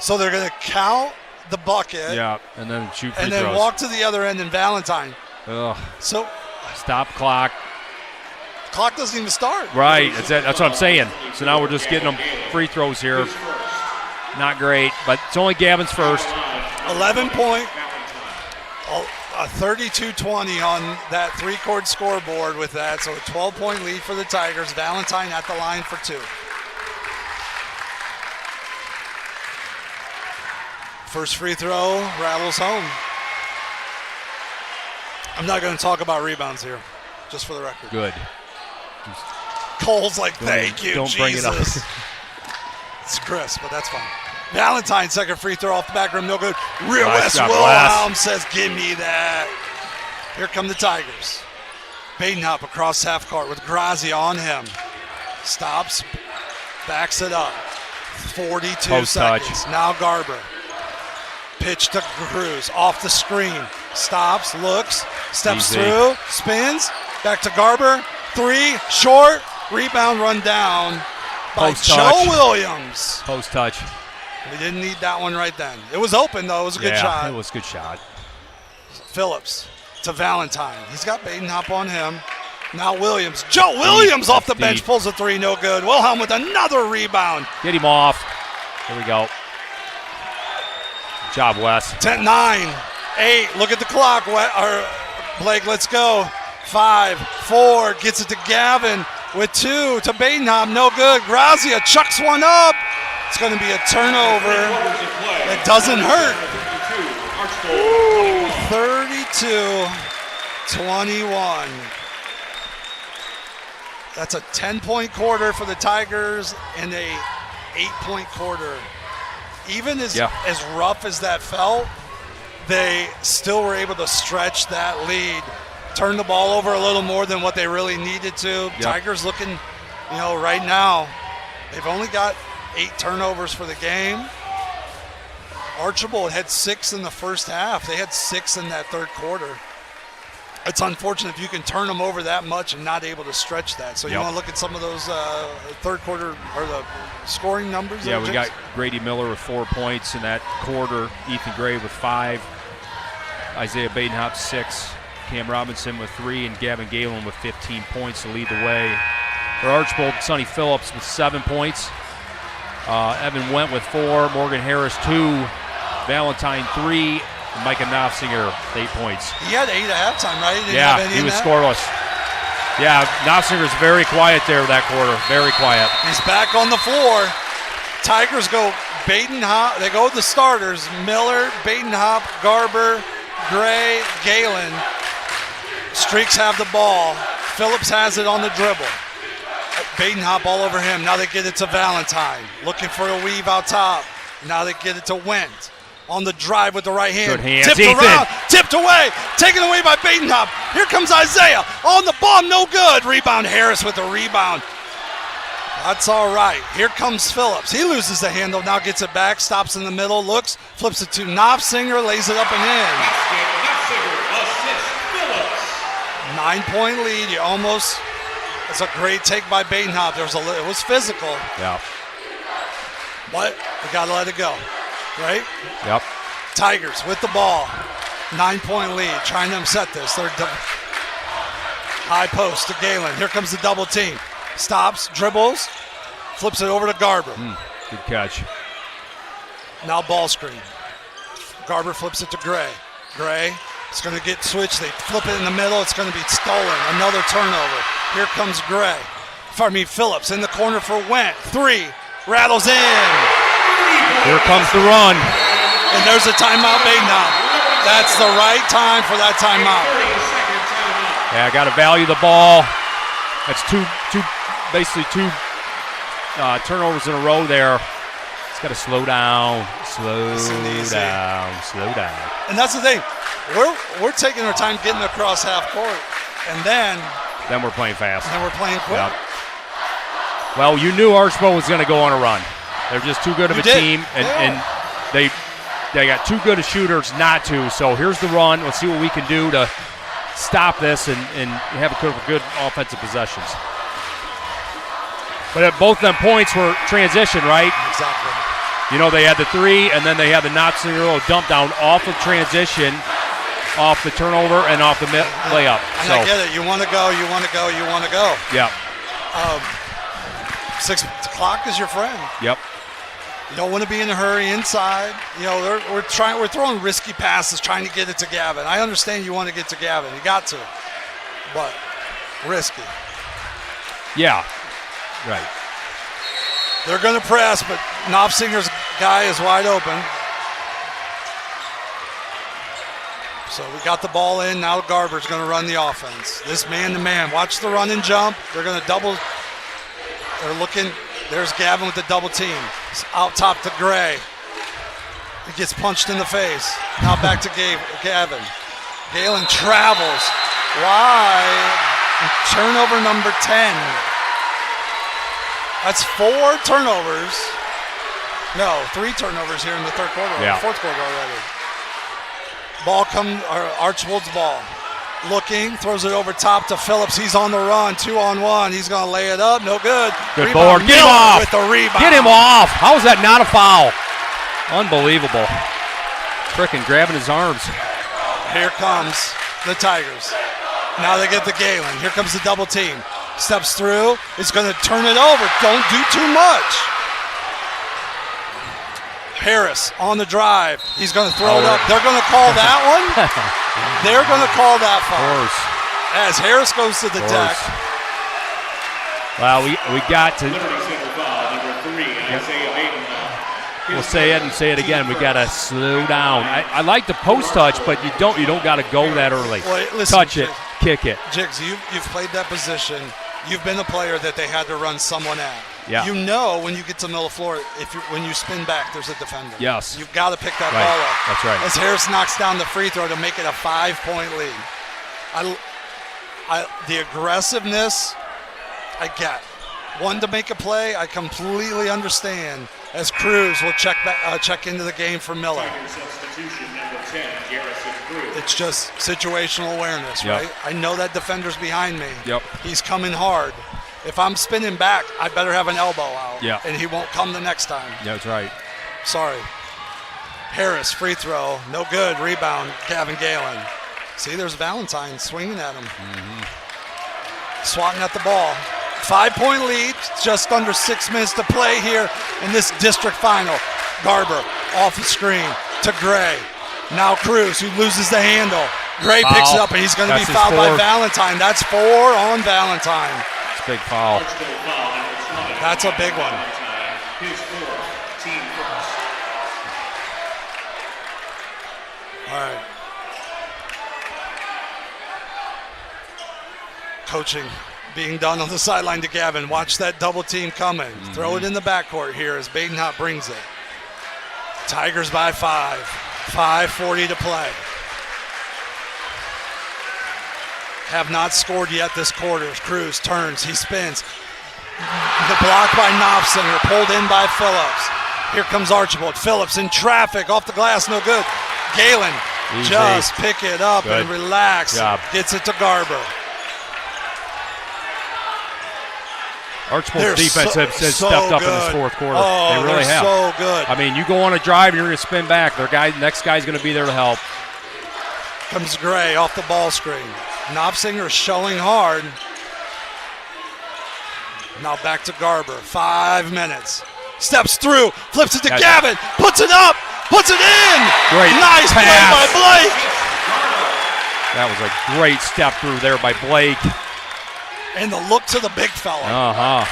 So they're going to count the bucket Yeah, and then shoot free and then throws. walk to the other end and Valentine. Ugh. So Stop clock. Clock doesn't even start. Right, that's what I'm saying. So now we're just getting them free throws here. Not great, but it's only Gavin's first. 11 point, a 32-20 on that three-chord scoreboard with that. So a 12-point lead for the Tigers. Valentine at the line for 2. First free throw rattles home. I'm not going to talk about rebounds here, just for the record. Good. Cole's like, thank you, don't Jesus. Bring it up. It's Chris, but that's fine. Valentine, second free throw off the back rim, no good. Rear Nice West job, Wilhelm says, give me that. Here come the Tigers. Badenhop across half court with Grazia on him. Stops, backs it up. 42 Post seconds. touch. Now Garber. Pitch to Cruz, off the screen. Stops, looks, steps Easy. through, spins. Back to Garber. 3, short. Rebound run down by Post Joe touch. Williams. Post touch. We didn't need that one right then. It was open, though. It was a good shot. It was a good shot. Phillips to Valentine. He's got Badenhop on him. Now Williams. Joe Williams off the bench, deep. pulls a 3, no good. Wilhelm with another rebound. Get him off. There we go. Good job, Wes. 10, 9, 8. Look at the clock. Blake, let's go. 5, 4. Gets it to Gavin with 2 to Badenhop. No good. Grazia chucks one up. It's going to be a turnover. It doesn't hurt. 32-21. That's a 10-point quarter for the Tigers and a 8-point quarter. Even as rough as that felt, they still were able to stretch that lead, turn the ball over a little more than what they really needed to. Yep. Tigers looking, right now, they've only got 8 turnovers for the game. Archbold had 6 in the first half. They had 6 in that third quarter. It's unfortunate if you can turn them over that much and not able to stretch that. So you want to look at some of those third quarter or the scoring numbers? Yeah, we got Grady Miller with 4 points in that quarter. Ethan Gray with 5. Isaiah Badenhop 6. Cam Robinson with 3. And Gavin Galen with 15 points to lead the way. For Archbold, Sonny Phillips with 7 points. Evan Went with 4. Morgan Harris 2. Valentine 3. And Micah Knopfsinger, 8 points. He had 8 at halftime, right? He didn't have any he was that? scoreless. Yeah, Knopfsinger's very quiet there that quarter. Very quiet. He's back on the floor. Tigers go Badenhop. They go with the starters. Miller, Badenhop, Garber, Gray, Galen. Streaks have the ball. Phillips has it on the dribble. Badenhop all over him. Now they get it to Valentine. Looking for a weave out top. Now they get it to Wendt. On the drive with the right hand. Good hands. Tipped Ethan. around. Tipped away. Taken away by Badenhop. Here comes Isaiah. On the bomb. No good. Rebound. Harris with the rebound. That's all right. Here comes Phillips. He loses the handle. Now gets it back. Stops in the middle. Looks. Flips it to Knopfsinger. Lays it up and in. 9-point lead. You almost. It's a great take by Badenhop. It was physical. Yeah. But we got to let it go. Right? Yep. Tigers with the ball. 9-point lead. Trying to upset this. They're high post to Galen. Here comes the double team. Stops, dribbles, flips it over to Garber. Good catch. Now ball screen. Garber flips it to Gray. Gray is going to get switched. They flip it in the middle. It's going to be stolen. Another turnover. Here comes Gray. Phillips in the corner for Wendt. 3. Rattles in. Here comes the run. And there's a timeout made now. That's the right time for that timeout. Yeah, got to value the ball. That's basically two turnovers in a row there. It's got to slow down, slow down. And that's the thing. We're taking our time getting across half court, and then we're playing fast. And then we're playing quick. Yep. Well, you knew Archbold was going to go on a run. They're just too good of a team, and they got too good of shooters not to. So here's the run. Let's see what we can do to stop this and have a good offensive possessions. But both of them points were transition, right? Exactly. They had the 3, and then they had the Knopfsinger dump down off of transition. off the turnover and off the layup. And I get it. You want to go, you want to go, you want to go. Yeah. 6 o'clock is your friend. Yep. You don't want to be in a hurry inside. You know, we're throwing risky passes, trying to get it to Gavin. I understand you want to get to Gavin. You got to. But risky. Yeah. Right. They're going to press, but Knopfsinger's guy is wide open. So we got the ball in. Now Garber's going to run the offense. This man-to-man. Watch the run and jump. They're going to double. They're looking. There's Gavin with the double team. Out top to Gray. He gets punched in the face. Now back to Gavin. Galen travels. Wide. Turnover number 10. That's 4 turnovers. No, 3 turnovers here in the third quarter. Yeah. Fourth quarter already. Ball Archbold's ball. Looking, throws it over top to Phillips. He's on the run, 2-on-1. He's going to lay it up. No good. Good board. Get him off. With the rebound. Get him off. How is that not a foul? Unbelievable. Frickin' grabbing his arms. Here comes the Tigers. Now they get the Galen. Here comes the double team. Steps through. Is going to turn it over. Don't do too much. Harris on the drive. He's going to throw it up. They're going to call that one. They're going to call that foul. As Harris goes to the deck. Well, we got to. Liberty Center foul, number 3, Isaiah Baden. We'll say it and say it again. We got to slow down. I like the post touch, but you don't got to go that early. Well, listen, touch it, kick it. Jigs, you've played that position. You've been a player that they had to run someone at. Yeah. You know when you get to the middle of the floor, when you spin back, there's a defender. Yes. You've got to pick that Right. ball up. That's right. As Harris knocks down the free throw to make it a 5-point lead. The aggressiveness, I get. One to make a play, I completely understand. As Cruz will check into the game for Miller. Substitution number 10, Garrison Cruz. It's just situational awareness, Yep. right? I know that defender's behind me. Yep. He's coming hard. If I'm spinning back, I better have an elbow out. Yeah. And he won't come the next time. Yeah, that's right. Sorry. Harris, free throw. No good. Rebound, Gavin Galen. See, there's Valentine swinging at him. Swatting at the ball. 5-point lead. Just under 6 minutes to play here in this district final. Garber off the screen to Gray. Now Cruz, who loses the handle. Gray Foul. picks it up, and he's going to be That's his fouled by fourth. Valentine. That's 4 on Valentine. It's a big foul. Archbold foul, number 20. That's a big one. His 4th, team first. All right. Coaching being done on the sideline to Gavin. Watch that double team coming. Throw it in the backcourt here as Badenhop brings it. Tigers by 5. 5:40 to play. Have not scored yet this quarter. Cruz turns. He spins. The block by Knopfsinger. Pulled in by Phillips. Here comes Archbold. Phillips in traffic. Off the glass. No good. Galen Easy. just pick it up Good and relax. job. Gets it to Garber. Archbold's defense has stepped up in this fourth quarter. Oh, they really they're have. so good. I mean, you go on a drive, you're going to spin back. Next guy's going to be there to help. Comes Gray off the ball screen. Knopfsinger showing hard. Now back to Garber. 5 minutes. Steps through. Flips it to Gavin. Puts it up. Puts it in. Great Nice pass. play by Blake. That was a great step through there by Blake. And the look to the big fella.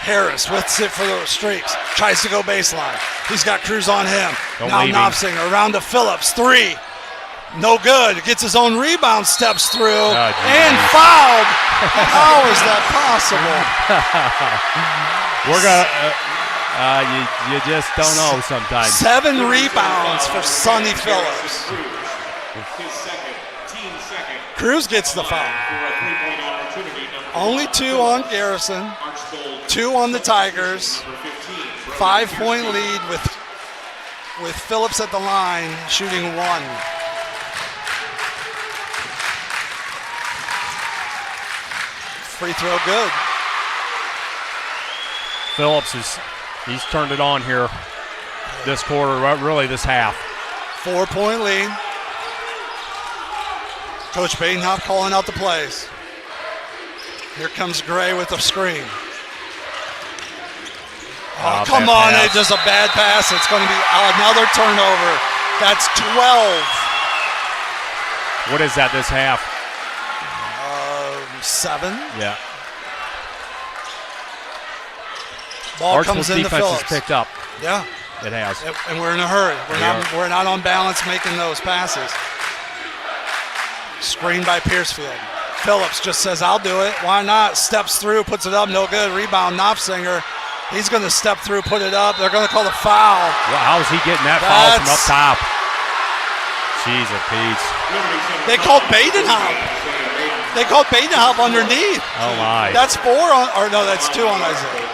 Harris with it for the Streaks. Tries to go baseline. He's got Cruz on him. Don't Now leave him. Knopfsinger around to Phillips. 3. No good. Gets his own rebound. Steps through. And fouled. How is that possible? We're going to, you just don't know sometimes. 7 rebounds for Sonny Phillips. His team second. Cruz gets the foul. For a 3-point opportunity, number Only 2 on Garrison. Archbold 2 on the Tigers. number 15. 5-point lead with Phillips at the line, shooting 1. Free throw good. Phillips he's turned it on here this quarter, really this half. 4-point lead. Coach Badenhoff calling out the plays. Here comes Gray with a screen. Oh, come on, it's just a bad pass. It's going to be another turnover. That's 12. What is that this half? 7. Yeah. Ball Archbold's comes into defense Phillips. has picked up. Yeah. It has. And we're in a hurry. We're not on balance making those passes. Screen by Piercefield. Phillips just says, I'll do it. Why not? Steps through, puts it up, no good. Rebound, Knopfsinger. He's going to step through, put it up. They're going to call the foul. Well, how's he getting that foul from up top? Jeez, Pete. They called Badenhoff. They called Badenhoff underneath. Oh, my. That's 4 on, or no, that's 2 on Isaiah.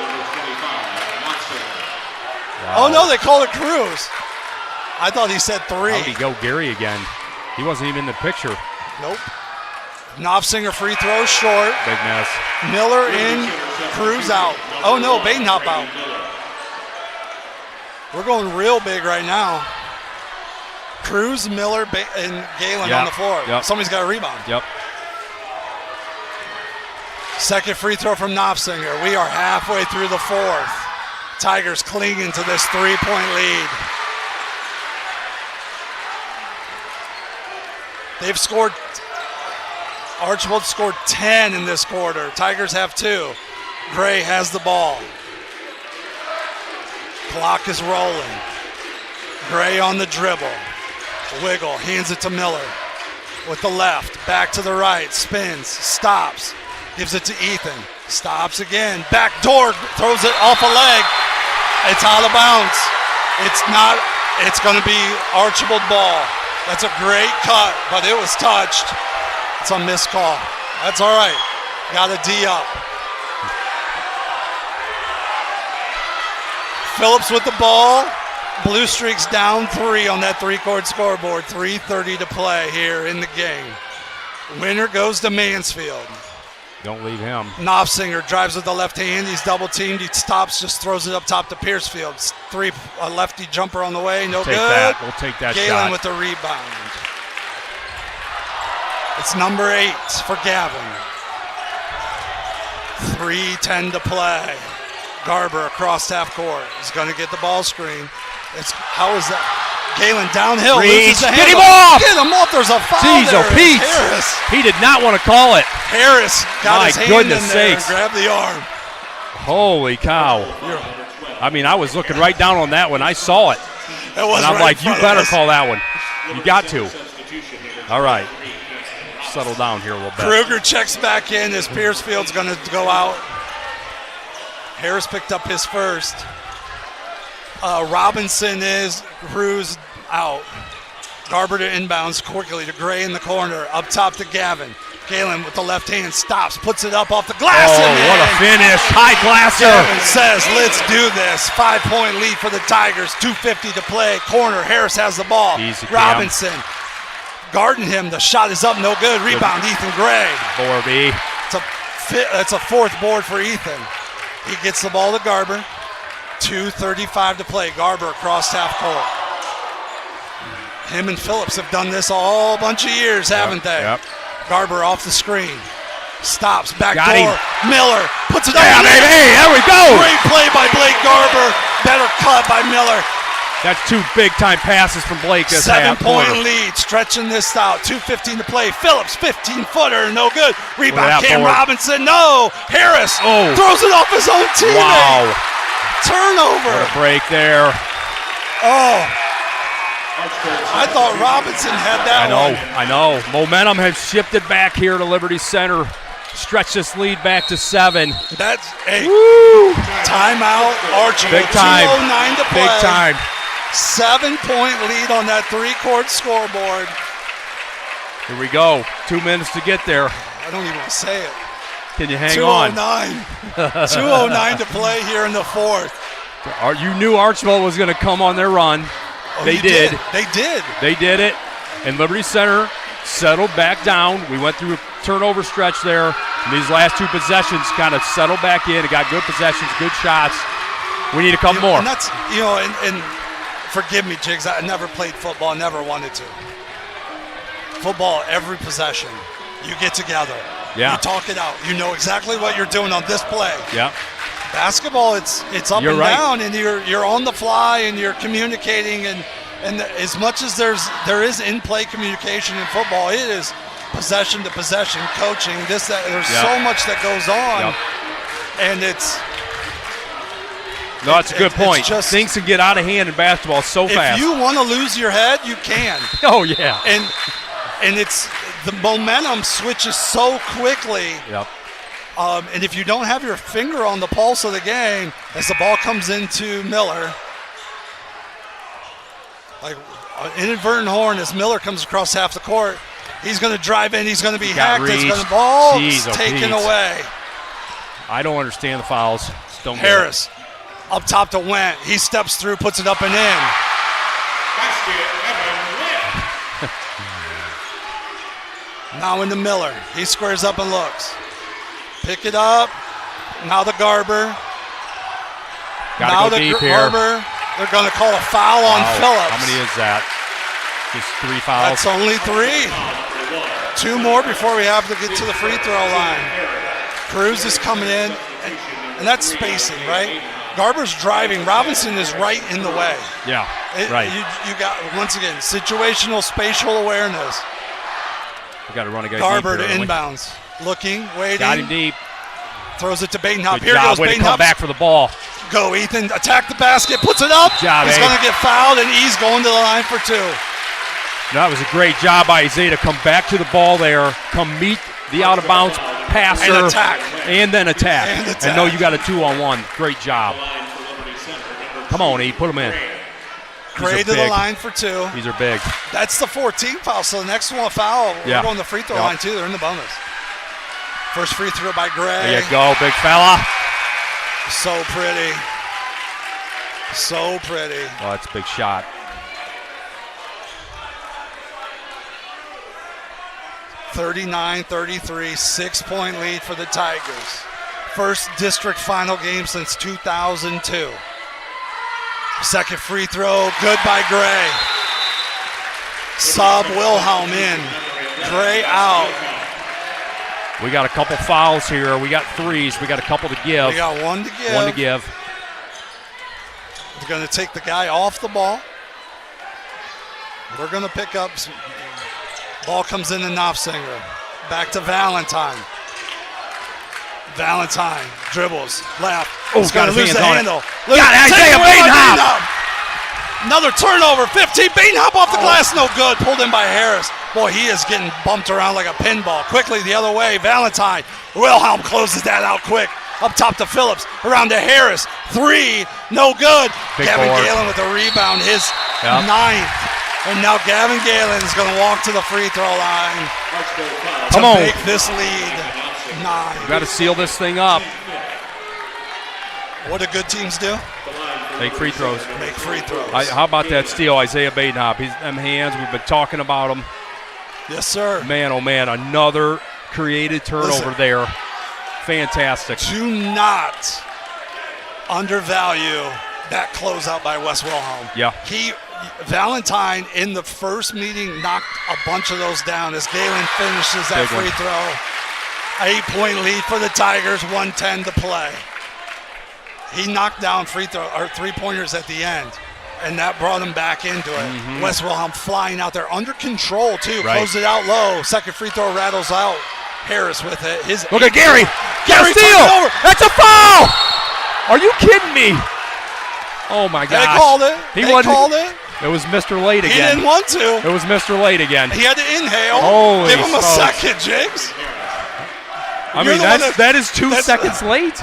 Wow. Oh, no, they called it Cruz. I thought he said 3. How'd he go Gary again? He wasn't even in the picture. Nope. Knopfsinger free throw short. Big mess. Miller in, Cruz out. Oh, no, Badenhoff out. We're going real big right now. Cruz, Miller, and Galen on the floor. Yep. Somebody's got a rebound. Yep. Second free throw from Knopfsinger. We are halfway through the 4th. Tigers clinging to this 3-point lead. They've scored, Archbold scored 10 in this quarter. Tigers have 2. Gray has the ball. Clock is rolling. Gray on the dribble. Wiggle, hands it to Miller. With the left, back to the right, spins, stops, gives it to Ethan. Stops again, back door, throws it off a leg. It's out of bounds. It's going to be Archbold ball. That's a great cut, but it was touched. It's a missed call. That's all right. Got a D up. Phillips with the ball. Bluestreaks down 3 on that 3-court scoreboard. 3:30 to play here in the game. Winner goes to Mansfield. Don't leave him. Knopfsinger drives with the left hand. He's double teamed. He stops, just throws it up top to Piercefield. A lefty jumper on the way. No good. We'll take that Galen shot. with the rebound. It's number 8 for Gavin. 3:10 to play. Garber across half court. He's going to get the ball screen. How is that? Galen downhill. Reach. Loses the Get him handle. off! Get him off. There's a foul. Jeez, there. oh, Pete. Harris. He did not want to call it. Harris got My his hand goodness in there sakes. and grabbed the arm. Holy cow. I mean, I was looking right down on that one. I saw it. It was And I'm right like, in you front of better us. call that one. You got to. All right. Settle down here a little bit. Kruger checks back in as Piercefield's going to go out. Harris picked up his first. Robinson is, Cruz out. Garber to inbounds quickly to Gray in the corner. Up top to Gavin. Galen with the left hand stops, puts it up off the glass. Oh, and what a in. finish. High glasser. Gavin says, let's do this. 5-point lead for the Tigers. 2:50 to play. Corner. Harris has the ball. Easy, Cam. Robinson guarding him. The shot is up. No good. Rebound. Ethan Gray. 4B. It's a 4th board for Ethan. He gets the ball to Garber. 2:35 to play. Garber across half court. Him and Phillips have done this all bunch of years, haven't they? Yep. Garber off the screen. Stops, back Got door. him. Miller puts it Yeah, up. baby. There we go. Great play by Blake Garber. Better cut by Miller. That's 2 big-time passes from Blake this half 7-point quarter. lead, stretching this out. 2:15 to play. Phillips, 15-footer, no good. Look Rebound, at that Cam board. Robinson, no. Harris throws it off his own teammate. Wow. Turnover. What a break there. Oh. I thought Robinson had that one. I know. Momentum has shifted back here to Liberty Center. Stretch this lead back to 7. That's a Woo! timeout. Archbold. Big time. 2:09 to play. Big time. 7-point lead on that 3-court scoreboard. Here we go. 2 minutes to get there. I don't even want to say it. Can you hang on? 2:09. 2:09 to play here in the 4th. You knew Archbold was going to come on their run. Oh, They you did. They did. They did it. And Liberty Center settled back down. We went through a turnover stretch there. And these last 2 possessions kind of settled back in. It got good possessions, good shots. We need a couple more. And that's, and forgive me, Jigs, I never played football, never wanted to. Football, every possession, you get together. Yeah. You talk it out. You know exactly what you're doing on this play. Yeah. Basketball, it's up You're and right. down, and you're on the fly, and you're communicating, and as much as there is in-play communication in football, it is possession to possession, coaching, this, that. There's so much that goes on, and it's. No, that's a good point. Just, things can get out of hand in basketball so fast. If you want to lose your head, you can. Oh yeah. And it's the momentum switches so quickly. Yep. And if you don't have your finger on the pulse of the game, as the ball comes into Miller, like an inadvertent horn as Miller comes across half the court, he's going to drive in. He's going to be hacked. It's going to ball taken away. I don't understand the fouls. Don't get it. Harris up top to Went. He steps through, puts it up and in. Now into Miller. He squares up and looks. Pick it up. Now the Garber. Gotta go deep here. Garber. They're going to call a foul on Phillips. How many is that? Just 3 fouls? That's only 3. 2 more before we have to get to the free throw line. Cruz is coming in, and that's spacing, right? Garber's driving. Robinson is right in the way. Yeah, right. You got, once again, situational spatial awareness. We got to run a guy Garber deep to here, inbounds. Looking, waiting. Got him deep. Throws it to Badenhop. Good Here job. goes Way to come Badenhop. back for the ball. Go, Ethan. Attack the basket. Puts it up. Good job, he's Abe. going to get fouled, and he's going to the line for 2. That was a great job by Isaiah to come back to the ball there, come meet the out-of-bounds passer. And attack. And then attack. And know you got a 2-on-1. Great job. Come on, E. Put them in. Gray to the line for 2. These are big. That's the 14th foul, so the next one foul. Yeah. We're going to the free throw line, too. They're in the bonus. First free throw by Gray. There you go, big fella. So pretty. So pretty. Oh, that's a big shot. 39-33, 6-point lead for the Tigers. First district final game since 2002. Second free throw, good by Gray. Sub Wilhelm in. Gray out. We got a couple fouls here. We got 3s. We got a couple to give. We got 1 to give. 1 to give. We're going to take the guy off the ball. We're going to pick up. Ball comes in to Knopfsinger. Back to Valentine. Valentine dribbles left. He's going to lose the handle. Got Isaiah Badenhop. Another turnover. 15. Badenhop off the glass. No good. Pulled in by Harris. Boy, he is getting bumped around like a pinball. Quickly the other way. Valentine. Wilhelm closes that out quick. Up top to Phillips. Around to Harris. 3. No good. Big Gavin board. Galen with a rebound. His 9th. And now Gavin Galen is going to walk to the free throw line to make this lead 9. You got to seal this thing up. What do good teams do? Make free throws. Make free throws. How about that steal, Isaiah Badenhop? He's them hands. We've been talking about him. Yes, sir. Man, oh man, another created turnover there. Fantastic. Do not undervalue that closeout by Wes Wilhelm. Yeah. Valentine in the first meeting knocked a bunch of those down as Galen finishes that free throw. 8-point lead for the Tigers, 1:10 to play. He knocked down free throw or 3-pointers at the end, and that brought him back into it. Mm-hmm. Wes Wilhelm flying out there under control too. Right. Closed it out low. Second free throw rattles out. Harris with it. Look at Gary. Gary steal. over. That's a foul. Are you kidding me? Oh my gosh. They called it. They called it. It was Mr. Late again. He didn't want to. It was Mr. Late again. He had to inhale. Holy Give him a smokes. second, Jigs. I mean, that is 2 seconds late.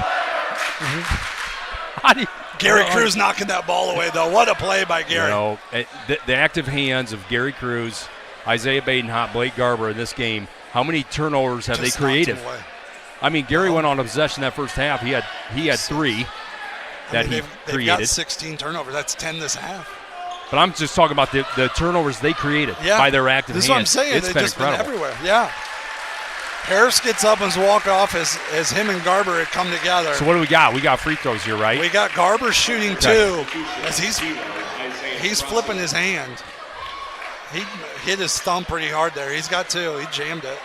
Gary Cruz knocking that ball away, though. What a play by Gary. You know, the active hands of Gary Cruz, Isaiah Badenhop, Blake Garber in this game, how many turnovers have they created? I mean, Gary went on a possession that first half. He had 3 that he created. They've got 16 turnovers. That's 10 this half. But I'm just talking about the turnovers they created by their active hands. This is what I'm saying. It's They've been just incredible. been everywhere. Yeah. Harris gets up and walk off as him and Garber had come together. So what do we got? We got free throws here, right? We got Garber shooting 2 as he's flipping his hand. He hit his thumb pretty hard there. He's got 2. He jammed it.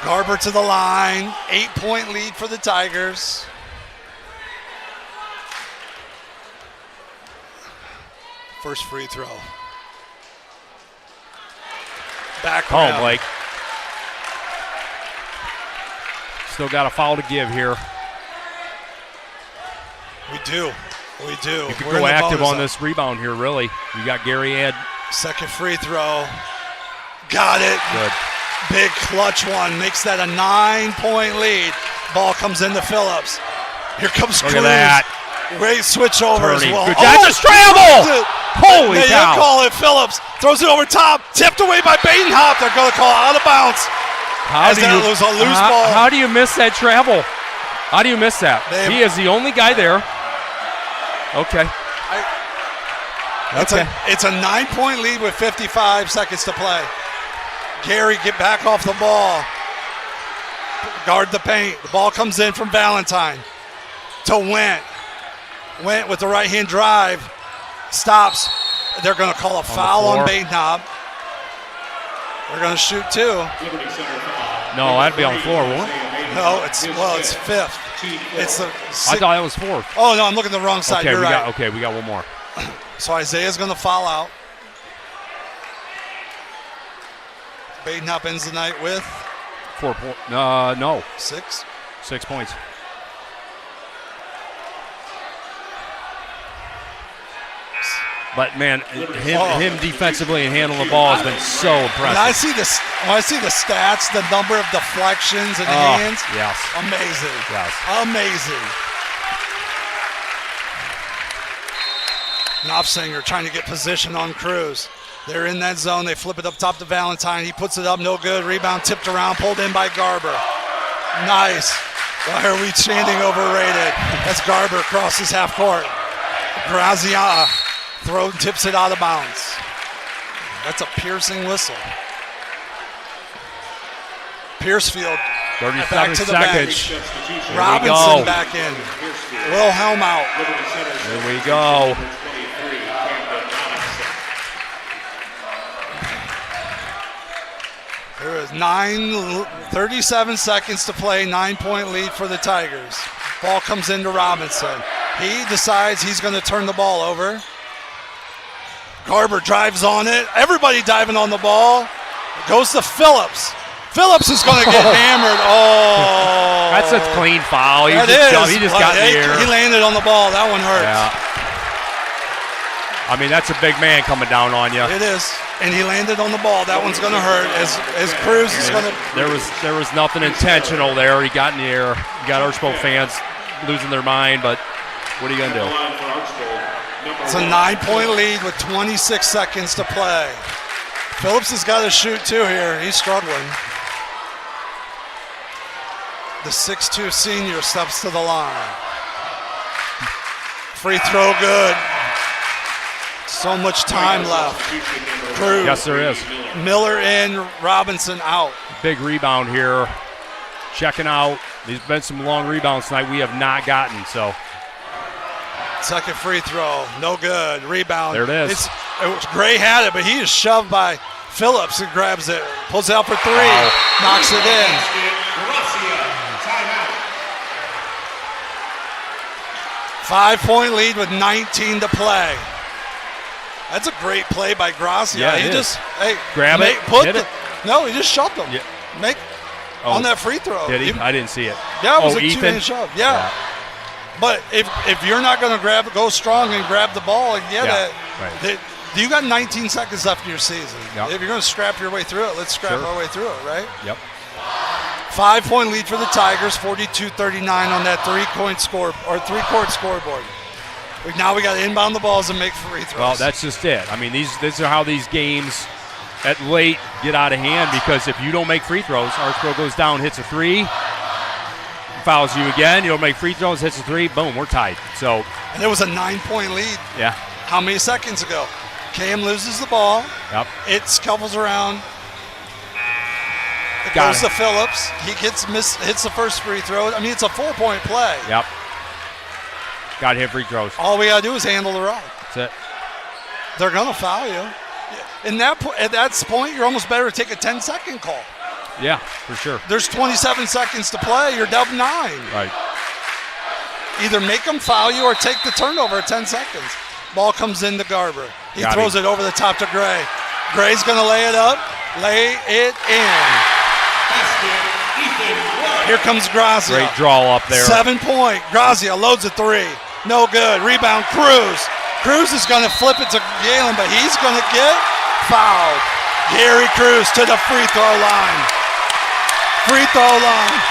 Garber to the line. 8-point lead for the Tigers. First free throw. Back rim. Oh, Blake. Still got a foul to give here. We do. You could go active on this rebound here, really. You got Gary Ed. Second free throw. Got it. Good. Big clutch one. Makes that a 9-point lead. Ball comes into Phillips. Here comes Cruz. Look at that. Great switch over as Turning. well. Good. That's a scramble! Holy They cow. call it. Phillips throws it over top. Tipped away by Badenhop. They're going to call it out of bounds. How do you lose a loose ball? How do you miss that travel? How do you miss that? He is the only guy there. Okay. It's a 9-point lead with 55 seconds to play. Gary, get back off the ball. Guard the paint. The ball comes in from Valentine to Went. Went with the right-hand drive. Stops. They're going to call a foul on Badenhop. They're going to shoot 2. No, that'd be on the floor, won't it? No, it's 5th. It's the I thought it was 4th. Oh, no, I'm looking at the wrong side. Okay, You're right. we got one more. So Isaiah's going to foul out. Badenhop ends the night with 4 points. No. 6. 6 points. But man, him defensively and handling the ball has been so impressive. When I see the stats, the number of deflections and hands, yes, amazing. Yes, amazing. Knopfsinger trying to get position on Cruz. They're in that zone. They flip it up top to Valentine. He puts it up, no good. Rebound tipped around, pulled in by Garber. Nice. Why are we chanting overrated? That's Garber crosses half court. Graziano tips it out of bounds. That's a piercing whistle. Piercefield 37 back to the seconds. bench. Robinson back in. Wilhelm out. Here we go. There is 37 seconds to play, 9-point lead for the Tigers. Ball comes into Robinson. He decides he's going to turn the ball over. Garber drives on it. Everybody diving on the ball. It goes to Phillips. Phillips is going to get hammered. Oh. That's a clean foul. He just got in the air. He landed on the ball. That one hurts. Yeah. I mean, that's a big man coming down on you. It is. And he landed on the ball. That one's going to hurt as Cruz is going to. There was nothing intentional there. He got in the air. You got Archbold fans losing their mind, but what are you going to do? It's a 9-point lead with 26 seconds to play. Phillips has got to shoot too here. He's struggling. The 6'2 senior steps to the line. Free throw good. So much time left. Cruz. Yes, there is. Miller in, Robinson out. Big rebound here. Checking out. There's been some long rebounds tonight we have not gotten, so. Second free throw, no good. Rebound. There it is. Gray had it, but he is shoved by Phillips and grabs it. Pulls it out for 3. Wow. Knocks it in. 5-point lead with 19 to play. That's a great play by Gracia. Yeah, he just grab it. Hit it. No, he just shoved him. Yeah. On that free throw. Did he? I didn't see it. Yeah, it was a Ethan? 2-hand shove. Yeah. But if you're not going to go strong and grab the ball and get it, right. You got 19 seconds left in your season. Yep. If you're going to scrap your way through it, let's scrap our way through it, right? Yep. 5-point lead for the Tigers, 42-39 on that three-court scoreboard. Now we got to inbound the balls and make free throws. Well, that's just it. I mean, these are how these games at late get out of hand, because if you don't make free throws, Archbold goes down, hits a 3, fouls you again, you don't make free throws, hits a 3, boom, we're tied. So, and it was a 9-point lead. Yeah. How many seconds ago? Cam loses the ball. Yep. It scuffles around. It goes to Phillips. He hits the first free throw. I mean, it's a 4-point play. Yep. Got to hit free throws. All we got to do is handle the rock. That's it. They're going to foul you. At that point, you're almost better to take a 10-second call. Yeah, for sure. There's 27 seconds to play. You're down 9. Right. Either make them foul you or take the turnover at 10 seconds. Ball comes into Garber. He throws it over the top to Gray. Gray's going to lay it up. Lay it in. Here comes Grazia. Great draw up there. 7-point. Grazia loads a 3. No good. Rebound, Cruz. Cruz is going to flip it to Galen, but he's going to get fouled. Gary Cruz to the free throw line. Free throw line.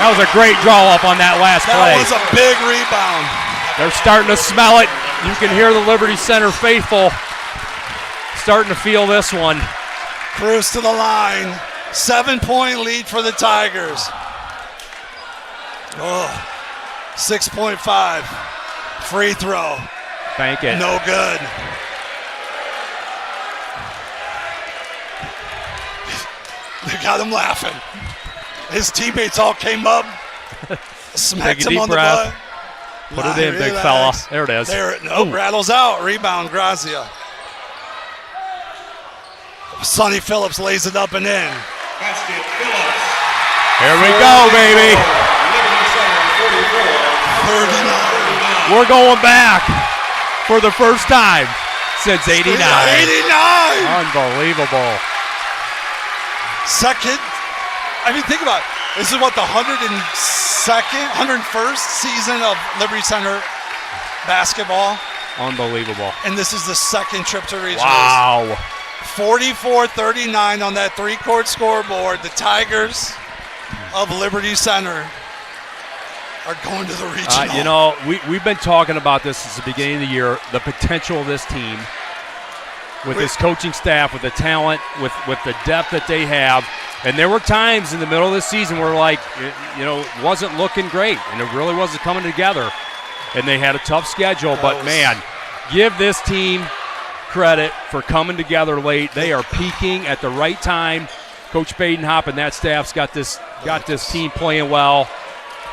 That was a great draw up on that last play. That was a big rebound. They're starting to smell it. You can hear the Liberty Center faithful starting to feel this one. Cruz to the line. 7-point lead for the Tigers. 6.5. Free throw. Bank it. No good. They got him laughing. His teammates all came up, smacked him on the butt. Put it in, big fella. There it is. Rattles out. Rebound, Grazia. Sonny Phillips lays it up and in. Basket, Phillips. Here we go, baby. 39. We're going back for the first time since 89. 89. Unbelievable. Second. I mean, think about it. This is what, the 101st season of Liberty Center basketball? Unbelievable. And this is the second trip to regionals. Wow. 44-39 on that 3-court scoreboard. The Tigers of Liberty Center are going to the regional. We've been talking about this since the beginning of the year, the potential of this team with this coaching staff, with the talent, with the depth that they have. And there were times in the middle of the season where, it wasn't looking great, and it really wasn't coming together. And they had a tough schedule, but, man, give this team credit for coming together late. They are peaking at the right time. Coach Badenhop and that staff's got this team playing well.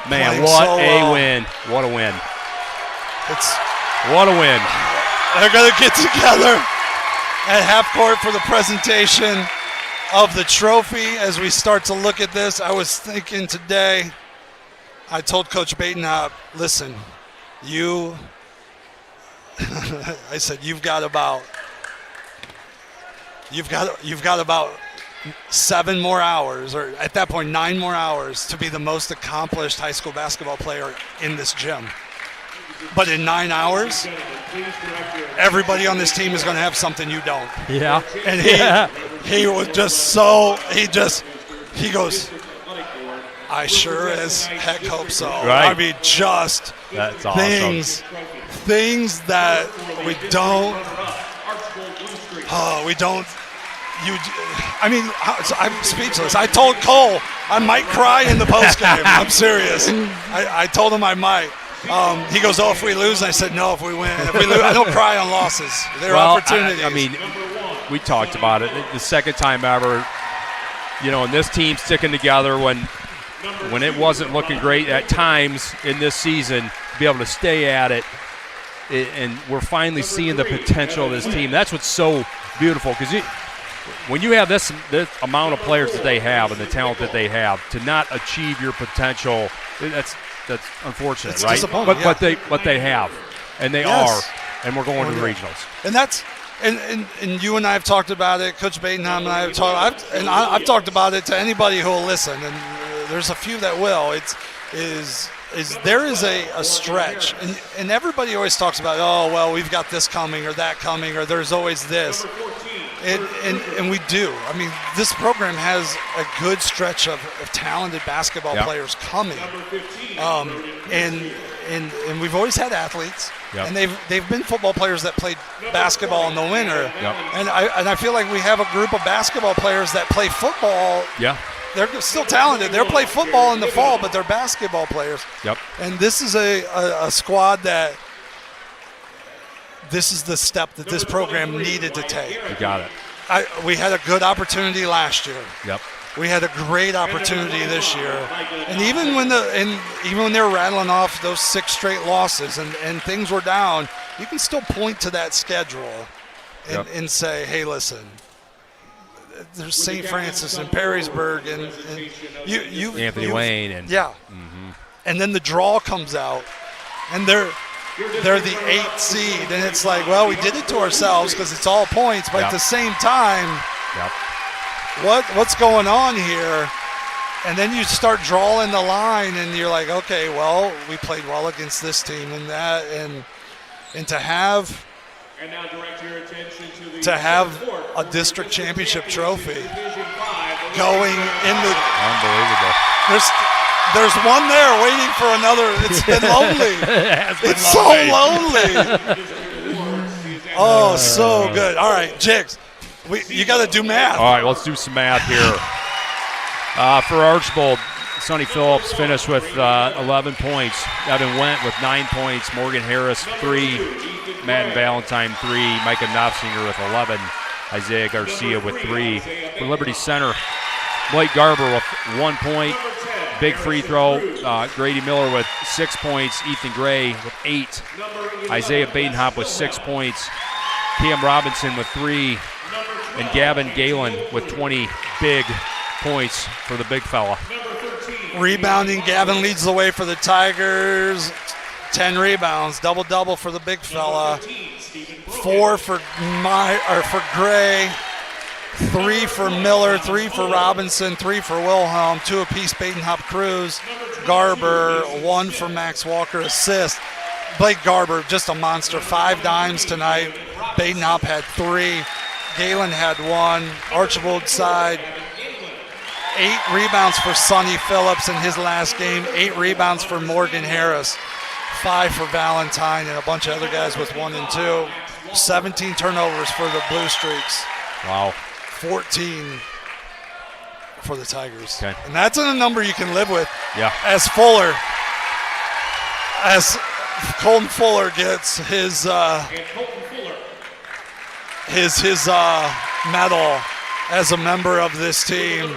Man, what a win. What a win. What a win. They're going to get together at half court for the presentation of the trophy. As we start to look at this, I was thinking today, I told Coach Badenhop, listen, I said, you've got about 7 more hours, or at that point 9 more hours, to be the most accomplished high school basketball player in this gym. But in 9 hours, everybody on this team is going to have something you don't. Yeah. And he was just he goes, I sure as heck hope so. Right. I mean, just that's awesome. Things that I'm speechless. I told Cole I might cry in the postgame. I'm serious. I told him I might. He goes, if we lose? And I said, no, if we win. If we lose, I don't cry on losses. There are opportunities. I mean, we talked about it. The second time ever, and this team sticking together when it wasn't looking great at times in this season, to be able to stay at it. And we're finally seeing the potential of this team. That's what's so beautiful, because when you have this amount of players that they have and the talent that they have, to not achieve your potential, that's unfortunate, it's right? Disappointing, but they have, and they are, and we're going to the regionals. And that's and you and I have talked about it. Coach Badenham and I have talked. I've talked about it to anybody who will listen, and there's a few that will. There is a stretch, and everybody always talks about, oh, well, we've got this coming or that coming, or there's always this. And we do. I mean, this program has a good stretch of talented basketball players coming. And we've always had athletes, and they've been football players that played basketball in the winter. And I feel like we have a group of basketball players that play football. They're still talented. They'll play football in the fall, but they're basketball players. And this is a squad that this is the step that this program needed to take. You got it. We had a good opportunity last year. We had a great opportunity this year, and even when they were rattling off those 6 straight losses and things were down, you can still point to that schedule and say, hey, listen, there's St. Francis and Perrysburg and Anthony Wayne and and then the draw comes out, and they're the 8th seed, and it's like, well, we did it to ourselves because it's all points, but at the same time, what's going on here? And then you start drawing the line, and you're like, okay, well, we played well against this team and that, and to have a district championship trophy going in the unbelievable. There's one there waiting for another. It's been lonely. It's so lonely. Oh, so good. All right, Jigs, you got to do math. All right, let's do some math here. For Archbold, Sonny Phillips finished with 11 points. Evan Wendt with 9 points. Morgan Harris, 3. Madden Valentine, 3. Micah Knopfsinger with 11. Isaiah Garcia with 3. For Liberty Center, Blake Garber with 1 point. Big free throw. Grady Miller with 6 points. Ethan Gray with 8. Isaiah Badenhop with 6 points. Cam Robinson with 3. And Gavin Galen with 20 big points for the big fella. Rebounding, Gavin leads the way for the Tigers. 10 rebounds, double-double for the big fella. 4 for Gray. 3 for Miller, 3 for Robinson, 3 for Wilhelm, 2 apiece Badenhop Cruz, Garber, 1 for Max Walker, assist. Blake Garber, just a monster, 5 dimes tonight. Badenhop had 3, Galen had 1, Archbold side, 8 rebounds for Sonny Phillips in his last game, 8 rebounds for Morgan Harris, 5 for Valentine, and a bunch of other guys with 1 and 2. 17 turnovers for the Bluestreaks. Wow. 14 for the Tigers. Okay. And that's a number you can live with. Yeah. As Colton Fuller gets his medal as a member of this team.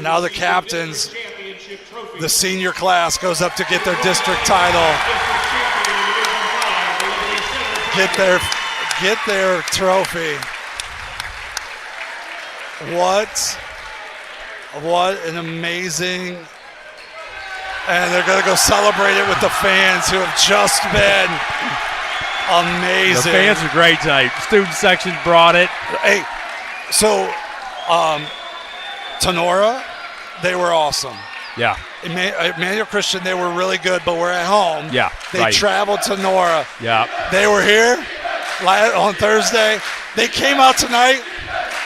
Now the captains, the senior class goes up to get their district title. Get their trophy. What an amazing, and they're going to go celebrate it with the fans who have just been amazing. The fans are great tonight. Student section brought it. Hey, so Tenora, they were awesome. Yeah. Emmanuel Christian, they were really good, but we're at home. Yeah. They traveled to Nora. Yeah. They were here on Thursday. They came out tonight.